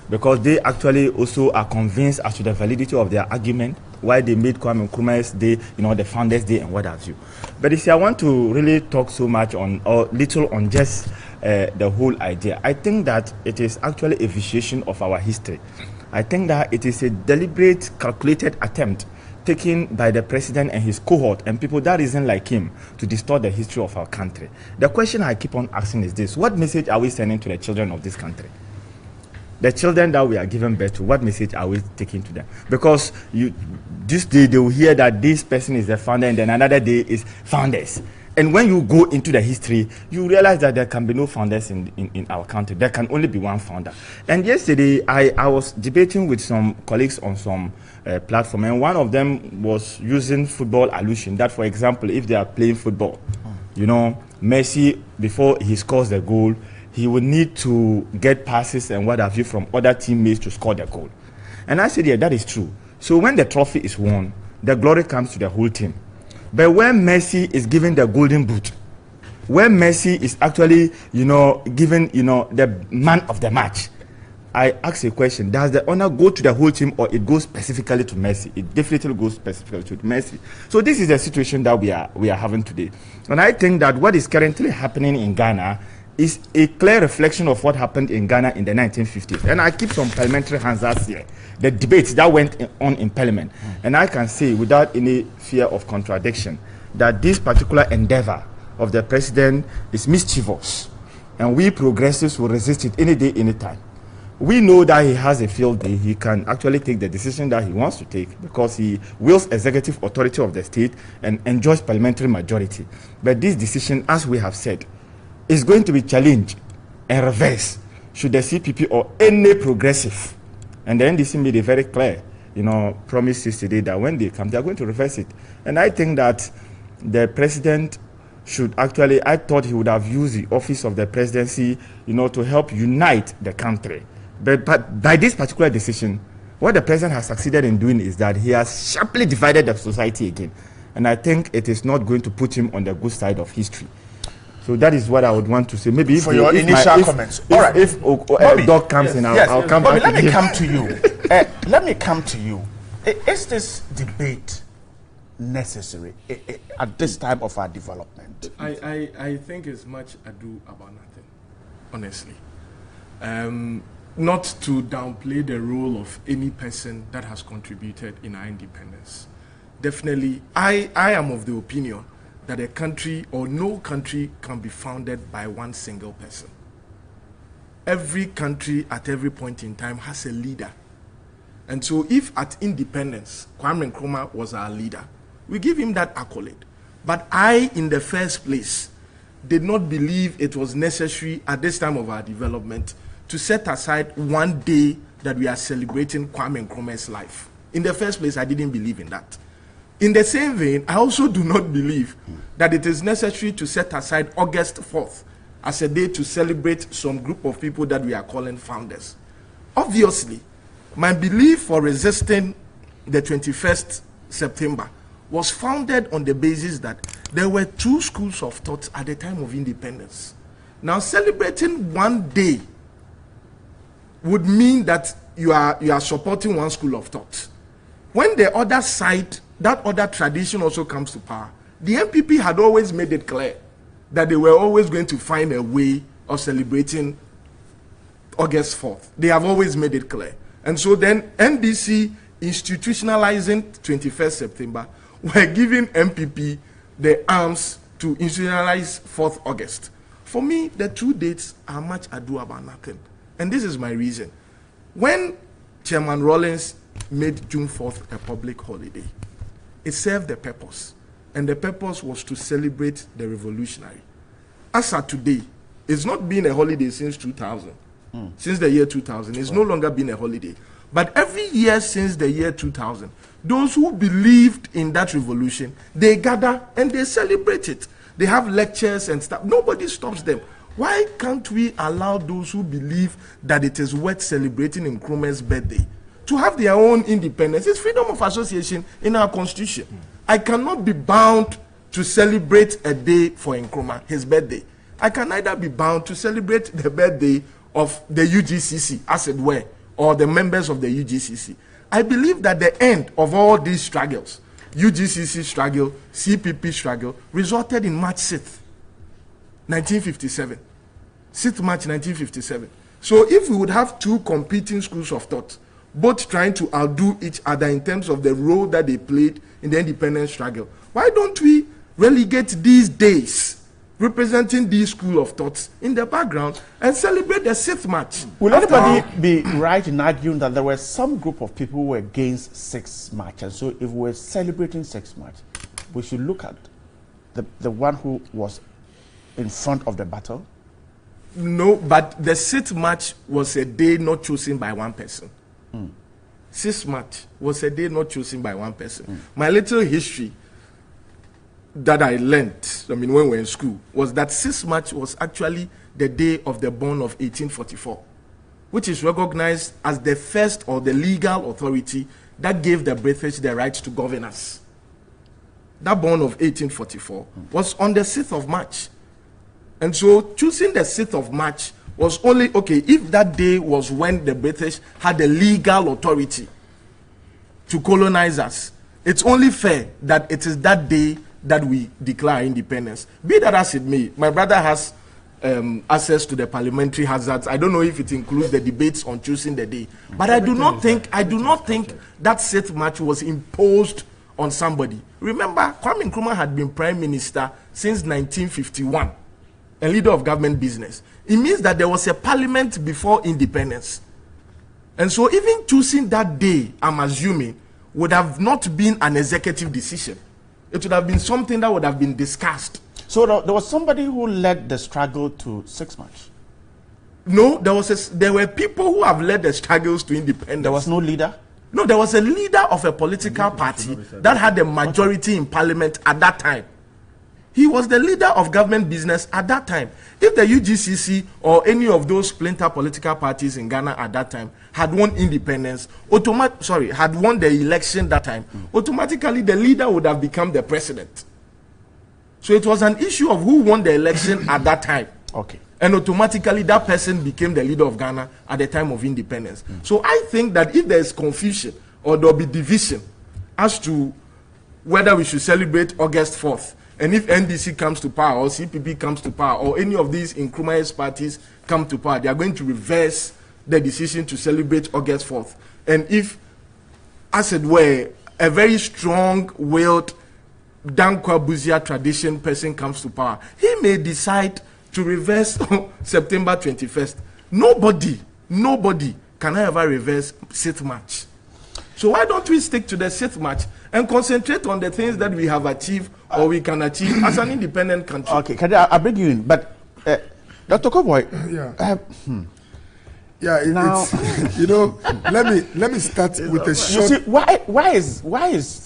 because they actually also are convinced as to the validity of their argument, why they made Kwame Nkrumah's day, the Founders' Day and what have you. But you see, I want to really talk so much on, or little on just the whole idea. I think that it is actually a vitiation of our history. I think that it is a deliberate, calculated attempt taken by the president and his cohort and people that isn't like him to distort the history of our country. The question I keep on asking is this: what message are we sending to the children of this country? The children that we are giving birth to, what message are we taking to them? Because this day they will hear that this person is the founder and then another day is founders. And when you go into the history, you realize that there can be no founders in our country. There can only be one founder. And yesterday, I was debating with some colleagues on some platform, and one of them was using football allusion. That, for example, if they are playing football, Messi, before he scores the goal, he would need to get passes and what have you from other teammates to score the goal. And I said, yeah, that is true. So when the trophy is won, the glory comes to the whole team. But when Messi is given the golden boot, when Messi is actually, given, the man of the match, I ask a question: does the honor go to the whole team, or it goes specifically to Messi? It definitely goes specifically to Messi. So this is the situation that we are having today. And I think that what is currently happening in Ghana is a clear reflection of what happened in Ghana in the 1950s. And I keep some parliamentary hazards here, the debates that went on in Parliament. And I can say without any fear of contradiction that this particular endeavor of the president is mischievous, and we progressives will resist it any day, anytime. We know that he has a field day. He can actually take the decision that he wants to take because he wields executive authority of the state and enjoys parliamentary majority. But this decision, as we have said, is going to be challenged and reversed should the CPP or any progressive, and the NDC made it very clear, promise yesterday that when they come, they are going to reverse it. And I think that the president should actually, I thought he would have used the office of the presidency, to help unite the country. But by this particular decision, what the president has succeeded in doing is that he has sharply divided the society again. And I think it is not going to put him on the good side of history. So that is what I would want to say. Maybe for your initial comments. All right. If Doc comes in, I'll come Bobby, back. Let me come to you. Let me come to you. Is this debate necessary at this time of our development? I think it's much ado about nothing, honestly. Not to downplay the role of any person that has contributed in our independence. Definitely, I am of the opinion that a country or no country can be founded by one single person. Every country at every point in time has a leader. And so if at independence, Kwame Nkrumah was our leader, we give him that accolade. But I, in the first place, did not believe it was necessary at this time of our development to set aside one day that we are celebrating Kwame Nkrumah's life. In the first place, I didn't believe in that. In the same vein, I also do not believe that it is necessary to set aside August 4th as a day to celebrate some group of people that we are calling founders. Obviously, my belief for resisting the 21st September was founded on the basis that there were two schools of thought at the time of independence. Now, celebrating one day would mean that you are supporting one school of thought. When the other side, that other tradition also comes to power, the MPP had always made it clear that they were always going to find a way of celebrating August 4th. They have always made it clear. And so then NDC institutionalizing 21st September were giving MPP the arms to institutionalize 4th August. For me, the two dates are much ado about nothing. And this is my reason. When Chairman Rawlings made June 4th a public holiday, it served the purpose. And the purpose was to celebrate the revolutionary. As of today, it's not been a holiday since 2000. Since the year 2000. It's no longer been a holiday. But every year since the year 2000, those who believed in that revolution, they gather and they celebrate it. They have lectures and stuff. Nobody stops them. Why can't we allow those who believe that it is worth celebrating Nkrumah's birthday to have their own independence? It's freedom of association in our constitution. I cannot be bound to celebrate a day for Nkrumah, his birthday. I can neither be bound to celebrate the birthday of the UGCC, as it were, or the members of the UGCC. I believe that the end of all these struggles, UGCC struggle, CPP struggle, resulted in March 6th, 1957. 6th March 1957. So if we would have two competing schools of thought, both trying to outdo each other in terms of the role that they played in the independence struggle, why don't we relegate these days representing these school of thoughts in the background and celebrate the 6th March? Will anybody be right in arguing that there were some group of people who were against 6th March, and so if we're celebrating 6th March, we should look at the one who was in front of the battle? No, but the 6th March was a day not chosen by one person. 6th March was a day not chosen by one person. My little history that I learned, when we were in school, was that 6th March was actually the day of the Bond of 1844, which is recognized as the first or the legal authority that gave the British the right to govern us. That Bond of 1844 was on the 6th of March. And so choosing the 6th of March was only, okay, if that day was when the British had the legal authority to colonize us, it's only fair that it is that day that we declare independence. Be that as it may, my brother has access to the parliamentary hazards. I don't know if it includes the debates on choosing the day, but I do not think that 6th March was imposed on somebody. Remember, Kwame Nkrumah had been prime minister since 1951 and leader of government business. It means that there was a parliament before independence. And so even choosing that day, I'm assuming, would have not been an executive decision. It would have been something that would have been discussed. So there was somebody who led the struggle to 6 March? No, there were people who have led the struggles to independence. There was no leader? No, there was a leader of a political party that had a majority in parliament at that time. He was the leader of government business at that time. If the UGCC or any of those splinter political parties in Ghana at that time had won independence, had won the election that time, automatically the leader would have become the president. So it was an issue of who won the election at that time. Okay. And automatically that person became the leader of Ghana at the time of independence. So I think that if there is confusion or there will be division as to whether we should celebrate August 4th, and if NDC comes to power or CPP comes to power or any of these Nkrumah's parties come to power, they are going to reverse the decision to celebrate August 4th. And if, as it were, a very strong-willed Dankwa Buzia tradition person comes to power, he may decide to reverse September 21st. Nobody can ever reverse 6th March. So why don't we stick to the 6th March and concentrate on the things that we have achieved or we can achieve as an independent country? Okay, I'll bring you in. But Dr. Koboy, now you know, let me start with a short. You see,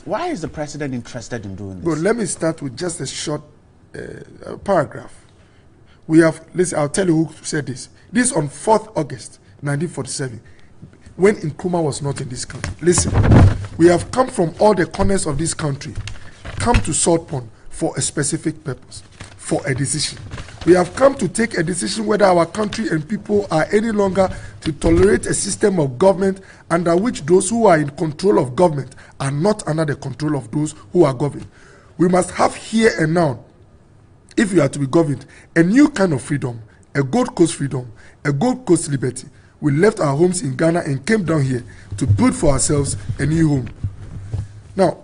why is the president interested in doing this? But let me start with just a short paragraph. We have, listen, I'll tell you who said this. This on 4th August 1947, when Nkrumah was not in this country. Listen, we have come from all the corners of this country, come to Salt Pond for a specific purpose, for a decision. We have come to take a decision whether our country and people are any longer to tolerate a system of government under which those who are in control of government are not under the control of those who are governed. We must have here and now, if we are to be governed, a new kind of freedom, a Gold Coast freedom, a Gold Coast liberty. We left our homes in Ghana and came down here to build for ourselves a new home. Now,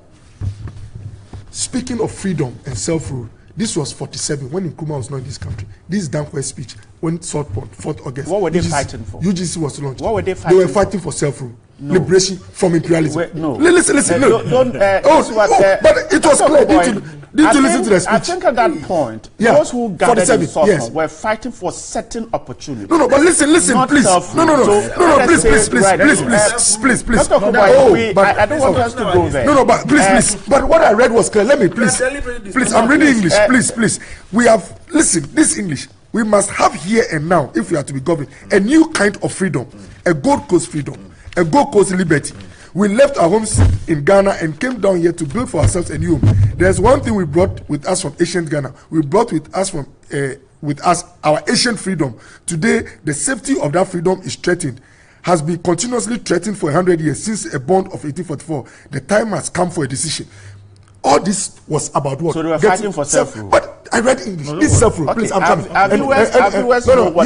speaking of freedom and self-rule, this was 47 when Nkrumah was not in this country. This is Dankwa's speech when Salt Pond, 4th August. What were they fighting for? UGC was launched. What were they fighting for? They were fighting for self-rule. No. Liberation from imperialism. No. Listen, no. But it was clear. Did you listen to the speech? I think at that point, those who gathered in Salt were fighting for certain opportunities. No, but listen, please. No, please. I don't want us to go there. No, but please. But what I read was clear. Let me, please. I'm reading English. Please. We have, listen, this English. We must have here and now, if we are to be governed, a new kind of freedom, a Gold Coast freedom, a Gold Coast liberty. We left our homes in Ghana and came down here to build for ourselves a new home. There's one thing we brought with us from ancient Ghana. We brought with us our ancient freedom. Today, the safety of that freedom is threatened, has been continuously threatened for 100 years since a bond of 1844. The time has come for a decision. All this was about what? So they were fighting for self-rule. But I read English. This is self-rule. Okay, please, I'm coming. Know what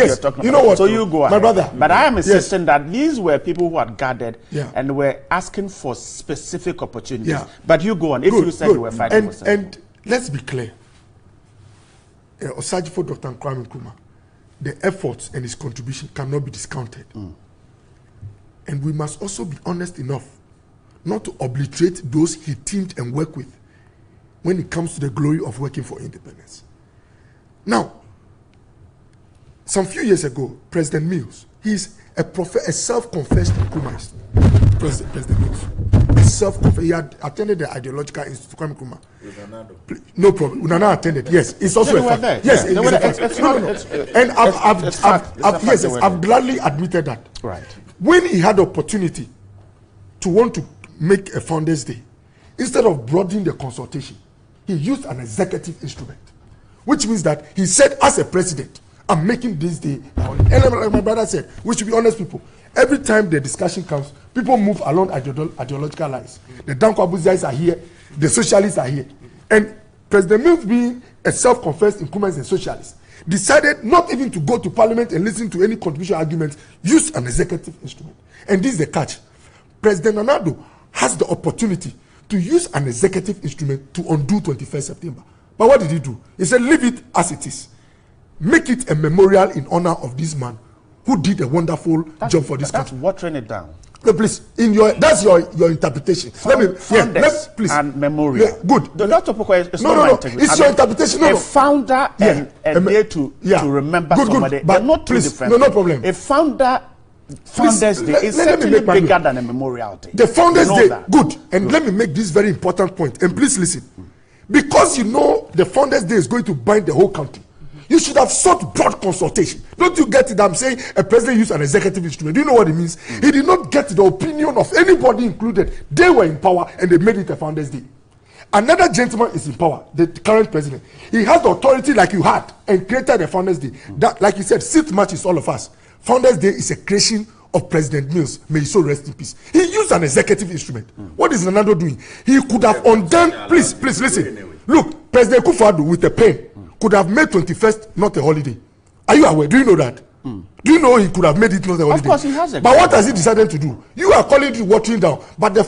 you're talking about. You know what? So you go ahead. My brother. But I am insisting that these were people who had gathered and were asking for specific opportunities. Yeah. But you go on. If you said you were fighting for self-rule. And let's be clear. Osajifo Dr. Kwame Nkrumah, the efforts and his contribution cannot be discounted. And we must also be honest enough not to obliterate those he teamed and worked with when it comes to the glory of working for independence. Now, some few years ago, President Mills, he's a self-confessed Nkrumahist. President Mills, a self-confessed. He had attended the Ideological Institute, Kwame Nkrumah. No problem. Unana attended. Yes, it's also a fact. Yes, it's a fact. I've gladly admitted that. Right. When he had the opportunity to want to make a Founders Day, instead of broadening the consultation, he used an executive instrument, which means that he said, as a president, I'm making this day. And like my brother said, we should be honest people. Every time the discussion comes, people move along ideological lines. The Dankwa Buziais are here, the socialists are here. And President Mills, being a self-confessed Nkrumah and socialist, decided not even to go to parliament and listen to any contribution arguments, used an executive instrument. And this is the catch. President Nana Addo has the opportunity to use an executive instrument to undo 21st September. But what did he do? He said, leave it as it is. Make it a memorial in honor of this man who did a wonderful job for this country. That's watering it down. No, please, that's your interpretation. Please. And memorial. Yeah, good. The Dr. Poko is no. It's your interpretation. A founder and a day to remember somebody. But not two different. No problem. A Founders Day is certainly bigger than a Memorial Day. The Founders Day, good. And let me make this very important point. And please listen. Because you know the Founders Day is going to bind the whole country, you should have sought broad consultation. Don't you get it? I'm saying a president used an executive instrument. Do you know what it means? He did not get the opinion of anybody included. They were in power and they made it a Founders Day. Another gentleman is in power, the current president. He has the authority like you had and created a Founders Day. That, like you said, 6th March is all of us. Founders Day is a creation of President Mills. May he so rest in peace. He used an executive instrument. What is Nanado doing? He could have undone. Please listen. Look, President Kufuor with a pen could have made 21st not a holiday. Are you aware? Do you know that? Do you know he could have made it not a holiday? Of course he has a. But what has he decided to do? You are calling it watering down. But the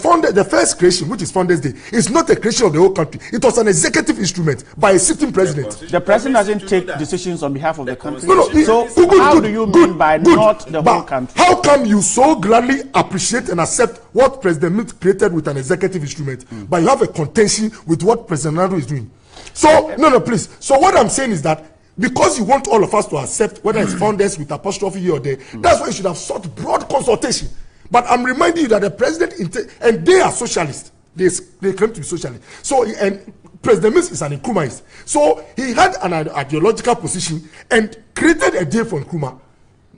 first creation, which is Founders Day, is not a creation of the whole country. It was an executive instrument by a sitting president. The president doesn't take decisions on behalf of the country. No. So how do you mean by not the whole country? How come you so gladly appreciate and accept what President Mills created with an executive instrument, but you have a contention with what President Nadu is doing? So no, please. So what I'm saying is that because you want all of us to accept whether it's founders with apostrophe here or there, that's why you should have sought broad consultation. But I'm reminding you that the president and they are socialists. They claim to be socialists. So and President Mills is an Nkrumahist. So he had an ideological position and created a day for Nkrumah.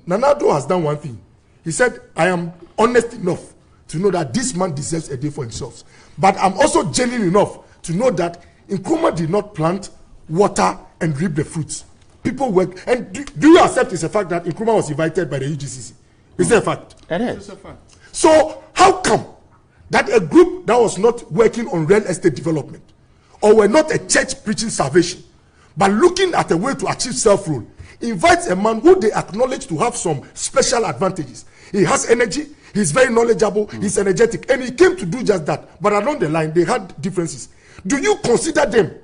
Nanado has done one thing. He said, I am honest enough to know that this man deserves a day for himself. But I'm also genuine enough to know that Nkrumah did not plant, water, and reap the fruits. People work. And do you accept it's a fact that Nkrumah was invited by the UGCC? Is that a fact? It is. It's a fact. So how come that a group that was not working on real estate development or were not a church preaching salvation, but looking at a way to achieve self-rule, invites a man who they acknowledge to have some special advantages? He has energy, he's very knowledgeable, he's energetic, and he came to do just that. But along the line, they had differences. Do you consider them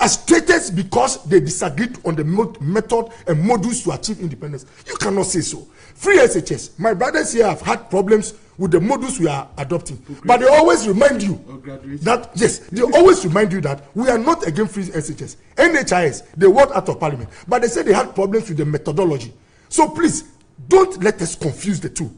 as traitors because they disagreed on the method and modules to achieve independence? You cannot say so. Free SHS, my brothers here have had problems with the modules we are adopting, but they always remind you that, yes, they always remind you that we are not against free SHS. NHIS, they worked out of parliament, but they said they had problems with the methodology. So please, don't let us confuse the two.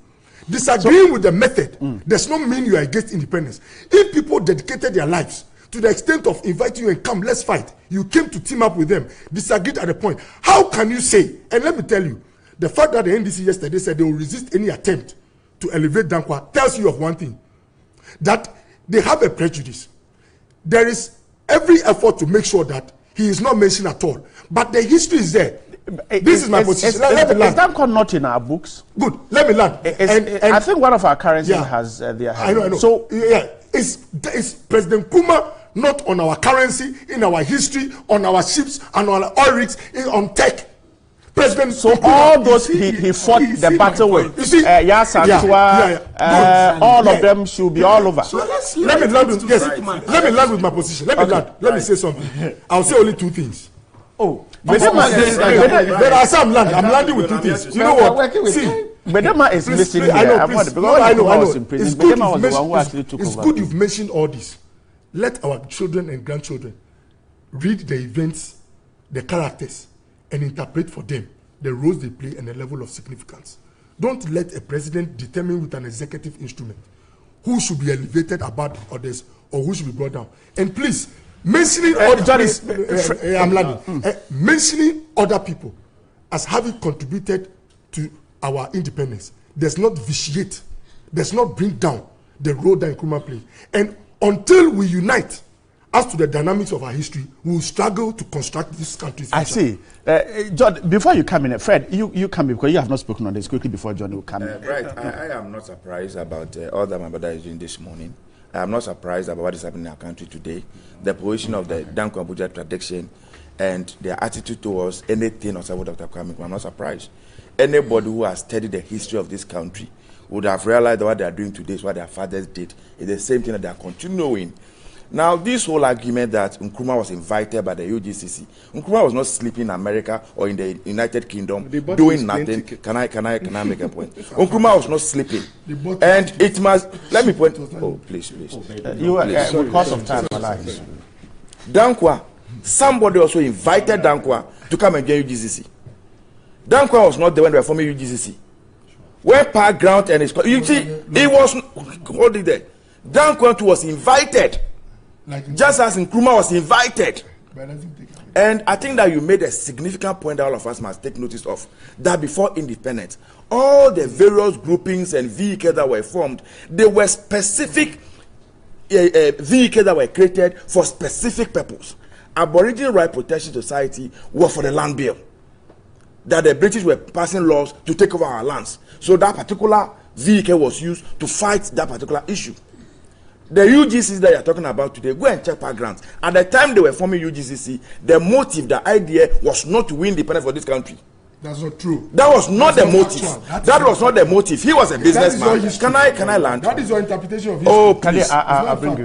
Disagreeing with the method does not mean you are against independence. If people dedicated their lives to the extent of inviting you and come, let's fight, you came to team up with them, disagreed at a point. How can you say, and let me tell you, the fact that the NDC yesterday said they will resist any attempt to elevate Dankwa tells you of one thing, that they have a prejudice. There is every effort to make sure that he is not mentioned at all. But the history is there. This is my position. Let me land. Is Dankwa not in our books? Good. Let me land. And I think one of our currencies has their hand. I know. So is President Kuma not on our currency, in our history, on our ships, and on our oil rigs, on tech? President, so all those he fought the battle with, all of them should be all over. So let me land with my position. Let me say something. I'll say only two things. Oh, I'm landing with two things. You know what? See, Bedema is listening. I know. It's good you've mentioned all this. Let our children and grandchildren read the events, the characters, and interpret for them the roles they play and the level of significance. Don't let a president determine with an executive instrument who should be elevated above others or who should be brought down. And please, mentioning mentioning other people as having contributed to our independence does not vitiate, does not bring down the role that Nkrumah played. And until we unite as to the dynamics of our history, we will struggle to construct this country's future. I see. John, before you come in, Fred, you come in because you have not spoken on this quickly before John will come in. Right. I am not surprised about all that my brother is doing this morning. I am not surprised about what is happening in our country today. The position of the Dankwa Abuja tradition and their attitude towards anything outside of Dr. Kwame, I'm not surprised. Anybody who has studied the history of this country would have realized that what they are doing today is what their fathers did. It's the same thing that they are continuing. Now, this whole argument that Nkrumah was invited by the UGCC, Nkrumah was not sleeping in America or in the United Kingdom doing nothing. Can I make a point? Nkrumah was not sleeping, and it must. Let me point. Oh, please. You are because of time. Dankwa, somebody also invited Dankwa to come and join UGCC. Dankwa was not the one that was forming UGCC. When Park Grant and his, you see, he was hold it there. Dankwa was invited. Just as Nkrumah was invited. And I think that you made a significant point that all of us must take notice of. That before independence, all the various groupings and vehicles that were formed, they were specific vehicles that were created for specific purpose. Aboriginal Right Protection Society was for the land bill. That the British were passing laws to take over our lands. So that particular vehicle was used to fight that particular issue. The UGCC that you are talking about today, go and check Park Grants. At the time they were forming UGCC, the motive, the idea was not to win independence for this country. That's not true. That was not the motive. That was not the motive. He was a businessman. Can I land? That is your interpretation of history. Oh, please.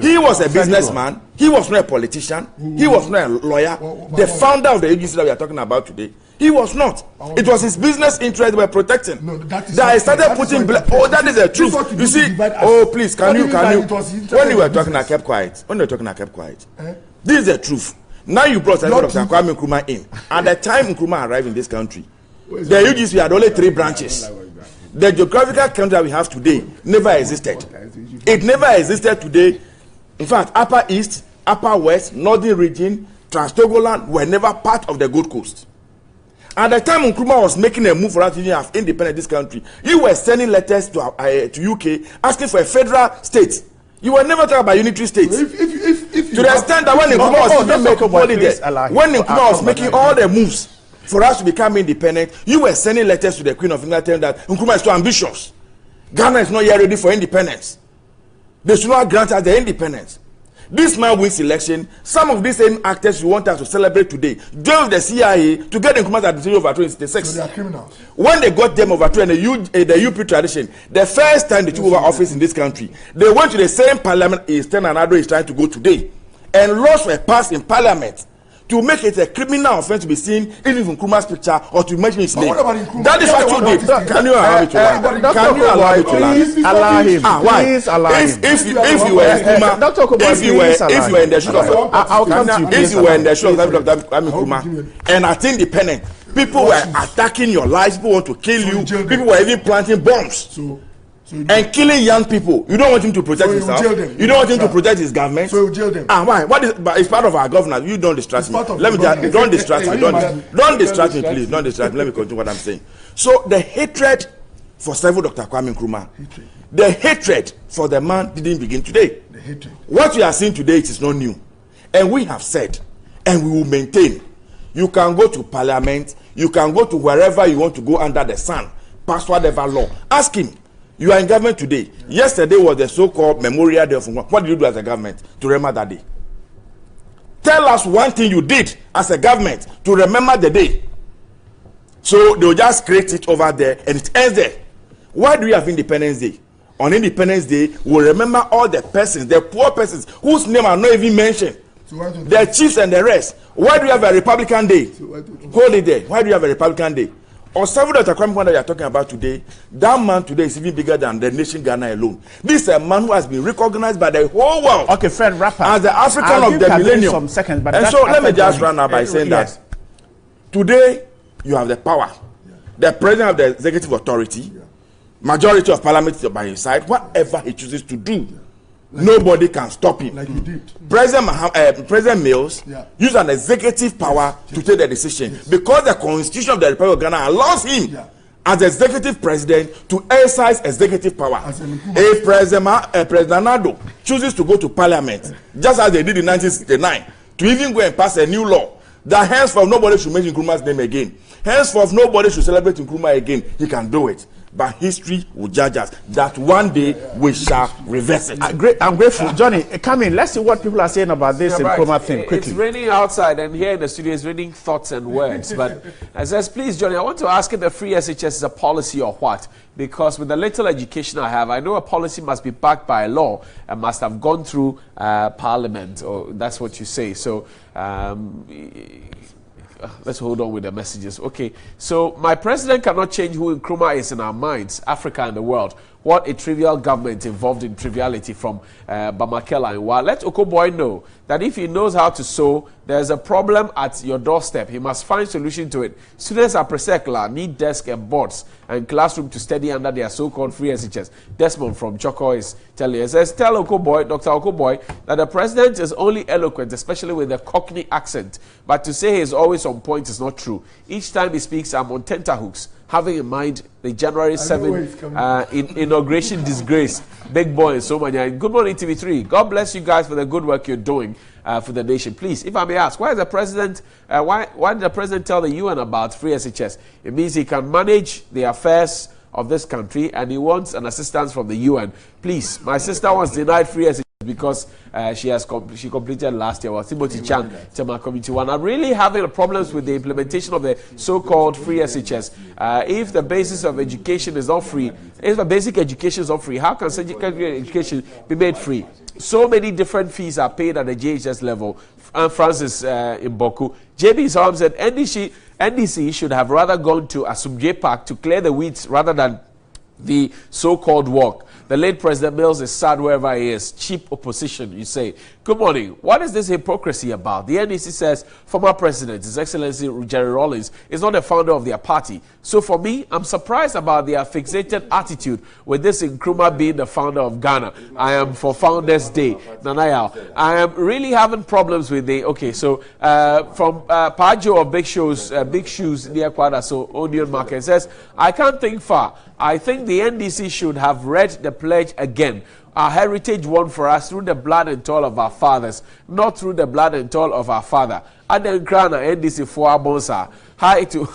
He was a businessman. He was not a politician. He was not a lawyer. The founder of the UGCC that we are talking about today, he was not. It was his business interests they were protecting. No, that So they are criminals. When they got them overthrown in the UP tradition, the first time they took over office in this country, they went to the same parliament Asiedu-Dartey is trying to go today. And laws were passed in parliament to make it a criminal offense to be seen even from Nkrumah's picture or to mention his name. That is what you did. Can you allow me to land? Can you allow me to land? Allow him. Why? Please allow him. If you were Nkrumah, if you were in the shoes of I'll come to you. If you were in the shoes of Dr. Nkrumah and at independent, people were attacking your lives. People want to kill you. People were even planting bombs. And killing young people. You don't want him to protect himself. You don't want him to protect his government. So you jail them. Why? But it's part of our governance. You don't distract me. Don't distract me. Don't distract me, please. Don't distract me. Let me continue what I'm saying. So the hatred for several Dr. Kwame Nkrumah, the hatred for the man didn't begin today. The hatred. What we are seeing today, it is not new. And we have said, and we will maintain, you can go to parliament, you can go to wherever you want to go under the sun, pass whatever law. Ask him. You are in government today. Yesterday was the so-called Memorial Day of Nkrumah. What did you do as a government to remember that day? Tell us one thing you did as a government to remember the day. So they'll just create it over there and it ends there. Why do we have Independence Day? On Independence Day, we'll remember all the persons, the poor persons whose name are not even mentioned. So the chiefs and the rest. Why do we have a Republican Day? Hold it there. Why do you have a Republican Day? Or several Dr. Kwame Nkrumah that you are talking about today, that man today is even bigger than the nation Ghana alone. This is a man who has been recognized by the whole world. Okay, Fred, wrap up. As the African of the millennium. Some seconds, but and so let me just run out by saying that today you have the power. The president of the executive authority, majority of parliament is by his side. Whatever he chooses to do, nobody can stop him. Like he did. President Mills used an executive power to take the decision because the Constitution of the Republic of Ghana allows him as executive president to exercise executive power. If President Nado chooses to go to parliament, just as they did in 1969, to even go and pass a new law that henceforth nobody should mention Nkrumah's name again, henceforth nobody should celebrate Nkrumah again, he can do it. but history will judge us. That one day we shall reverse it. I'm grateful. Johnny, come in. Let's see what people are saying about this Nkrumah thing quickly. It's raining outside, and here in the studio it's raining thoughts and words. But I says, please, Johnny, I want to ask if the free SHS is a policy or what? Because with the little education I have, I know a policy must be backed by a law and must have gone through Parliament, or that's what you say. So let's hold on with the messages. Okay, so my president cannot change who Nkrumah is in our minds, Africa and the world. What a trivial government involved in triviality from Bamakela and Wa. Let Okoboy know that if he knows how to sew, there's a problem at your doorstep. He must find solution to it. Students at Presekla need desk and boards and classroom to study under their so-called free SHS. Desmond from Choko is telling us, says, tell Okoboy, Dr. Okoboy, that the president is only eloquent, especially with the Cockney accent. But to say he's always on point is not true. Each time he speaks, I'm on tenterhooks, having in mind the January 7th inauguration disgrace. Big boy and so many. Good morning, TV3. God bless you guys for the good work you're doing for the nation. Please, if I may ask, why is the president? Why did the president tell the UN about free SHS? It means he can manage the affairs of this country, and he wants an assistance from the UN. Please, my sister was denied free SHS because she completed last year. Was Timothy Chan, Tema Committee 1. I'm really having problems with the implementation of the so-called free SHS. If the basis of education is not free, if the basic education is not free, how can secondary education be made free? So many different fees are paid at the JHS level. Francis in Boku. JB Salam said NDC should have rather gone to Asumje Park to clear the weeds rather than the so-called walk. The late President Mills is sad wherever he is. Cheap opposition, you say. Good morning. What is this hypocrisy about? The NDC says former President, His Excellency Jerry Rawlings, is not a founder of their party. So for me, I'm surprised about their fixated attitude with this Nkrumah being the founder of Ghana. I am for Founders Day. Nanayao. I am really having problems with the... Okay, so from Pajo of Big Shoes near Kwada, so Onion Market says, I can't think far. I think the NDC should have read the pledge again. Our heritage won for us through the blood and toil of our fathers, not through the blood and toil of our father. Aden Krana NDC for Bonsa. Hi to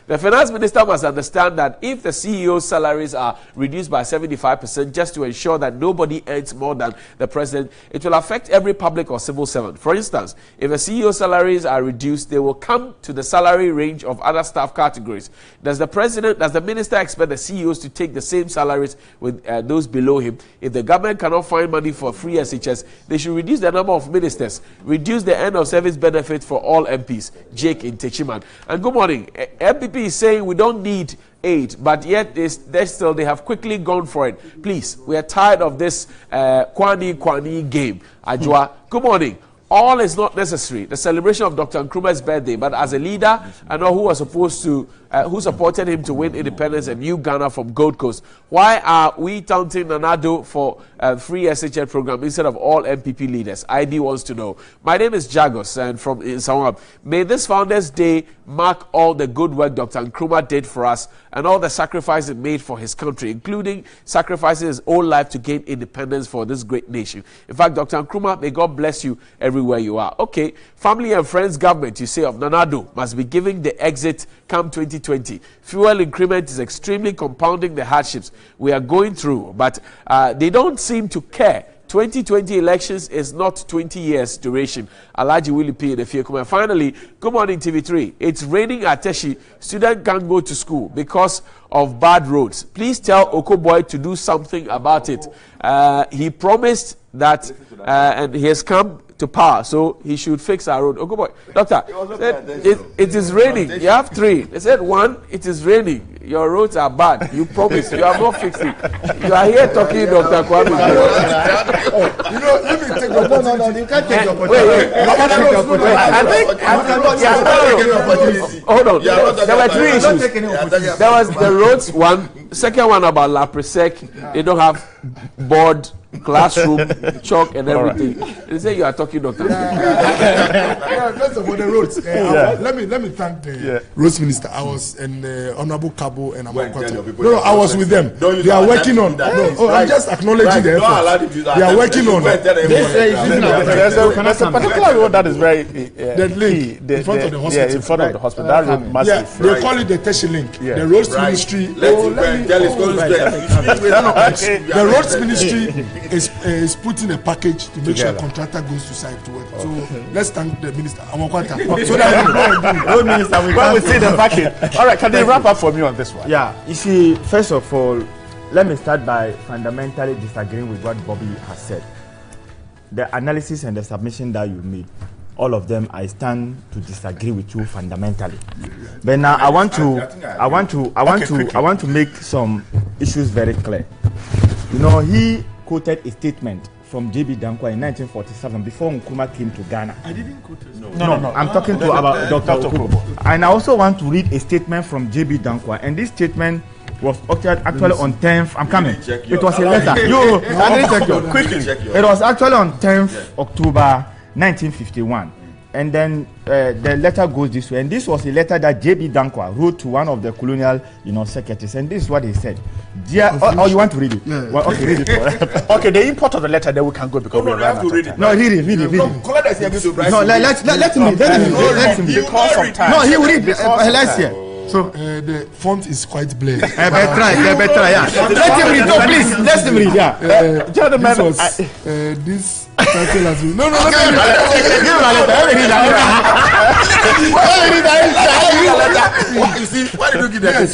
the finance minister must understand that if the CEO's salaries are reduced by 75% just to ensure that nobody earns more than the president, it will affect every public or civil servant. For instance, if the CEO's salaries are reduced, they will come to the salary range of other staff categories. Does the minister expect the CEOs to take the same salaries with those below him? If the government cannot find money for free SHS, they should reduce the number of ministers, reduce the end of service benefit for all MPs. Jake in Techiman. And good morning. MPP is saying we don't need aid, but yet they have quickly gone for it. Please, we are tired of this Kwani game. Ajwa, good morning. All is not necessary. The celebration of Dr. Nkrumah's birthday, but as a leader, I know who was supposed to, who supported him to win independence and New Ghana from Gold Coast. Why are we taunting Nanado for free SHL program instead of all MPP leaders? ID wants to know. My name is Jagos, and from Sawab. May this Founders Day mark all the good work Dr. Nkrumah did for us and all the sacrifices made for his country, including sacrificing his own life to gain independence for this great nation. In fact, Dr. Nkrumah, may God bless you everywhere you are. Okay, family and friends government, you say, of Nanado must be giving the exit come 2020. Fuel increment is extremely compounding the hardships we are going through, but they don't seem to care. 2020 elections is not 20 years duration. Alaji Willie P. in the Fiekuma. Finally, good morning TV3. It's raining at Teshi. Students can't go to school because of bad roads. Please tell Okoboy to do something about it. He promised that and he has come to power, so he should fix our road. Okoboy, doctor, it is raining. You have 3. They said 1, it is raining. Your roads are bad. You promised. You have not fixed it. You are here talking, Dr. Kwame. You know, let me take your No, you can't take your opportunity. Hold on. There were 3 issues. There was the roads one. Second one about La Presec. They don't have board classroom, chalk and everything. They say you are talking, Doctor. First of all, the roads. Let me thank the roads minister. I was in Honorable Cabo and Amakoto. No, I was with them. They are working on. I'm just acknowledging the effort. They are working on. There's a particular road that is very the link in front of the hospital. Yeah, in front of the hospital. That road massive. They call it the Teshi link. The roads ministry. The roads ministry is putting a package to make sure contractor goes to site to work. So let's thank the minister. So that road minister, we see the package. All right, can they wrap up for me on this one? Yeah, you see, first of all, let me start by fundamentally disagreeing with what Bobby has said. The analysis and the submission that you made, all of them, I stand to disagree with you fundamentally. But now I want to make some issues very clear. You know, he quoted a statement from J.B. Dankwa in 1947 before Nkrumah came to Ghana. I didn't quote it. No. I'm talking about Dr. Okubo. And I also want to read a statement from J.B. Dankwa, and this statement was actually on 10th. I'm coming. It was a letter. It was actually on 10th October 1951. And then the letter goes this way. And this was a letter that J.B. Dankwa wrote to one of the colonial, secretaries. And this is what he said. Dear, you want to read it? Yeah. Well, okay, read it. Okay, the import of the letter, then we can go because we have to read it. No, read it. No, let him read. Because of time. No, he will read. Let's hear. So the font is quite blurry. Better, yeah. Let him read. No, please, let him read. Yeah. Gentlemen, this title has been. No. You see, why did you give that?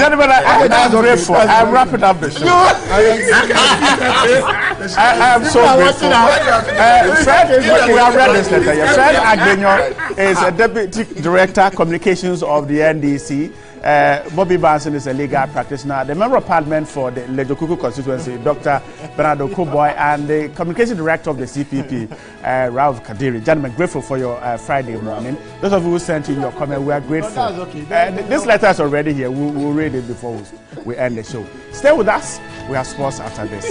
Gentlemen, I'm grateful. I'm wrapping up the show. I am so grateful. Fred is working. I've read this letter. Fred Agbenyo is a deputy director communications of the NDC. Bobby Banson is a legal practitioner. The member of parliament for the Lejokuku constituency, Dr. Bernardo Koboy, and the communication director of the CPP, Ralph Kadiri. Gentlemen, grateful for your Friday morning. Those of you who sent in your comment, we are grateful. This letter is already here. We'll read it before we end the show. Stay with us. We have sports after this.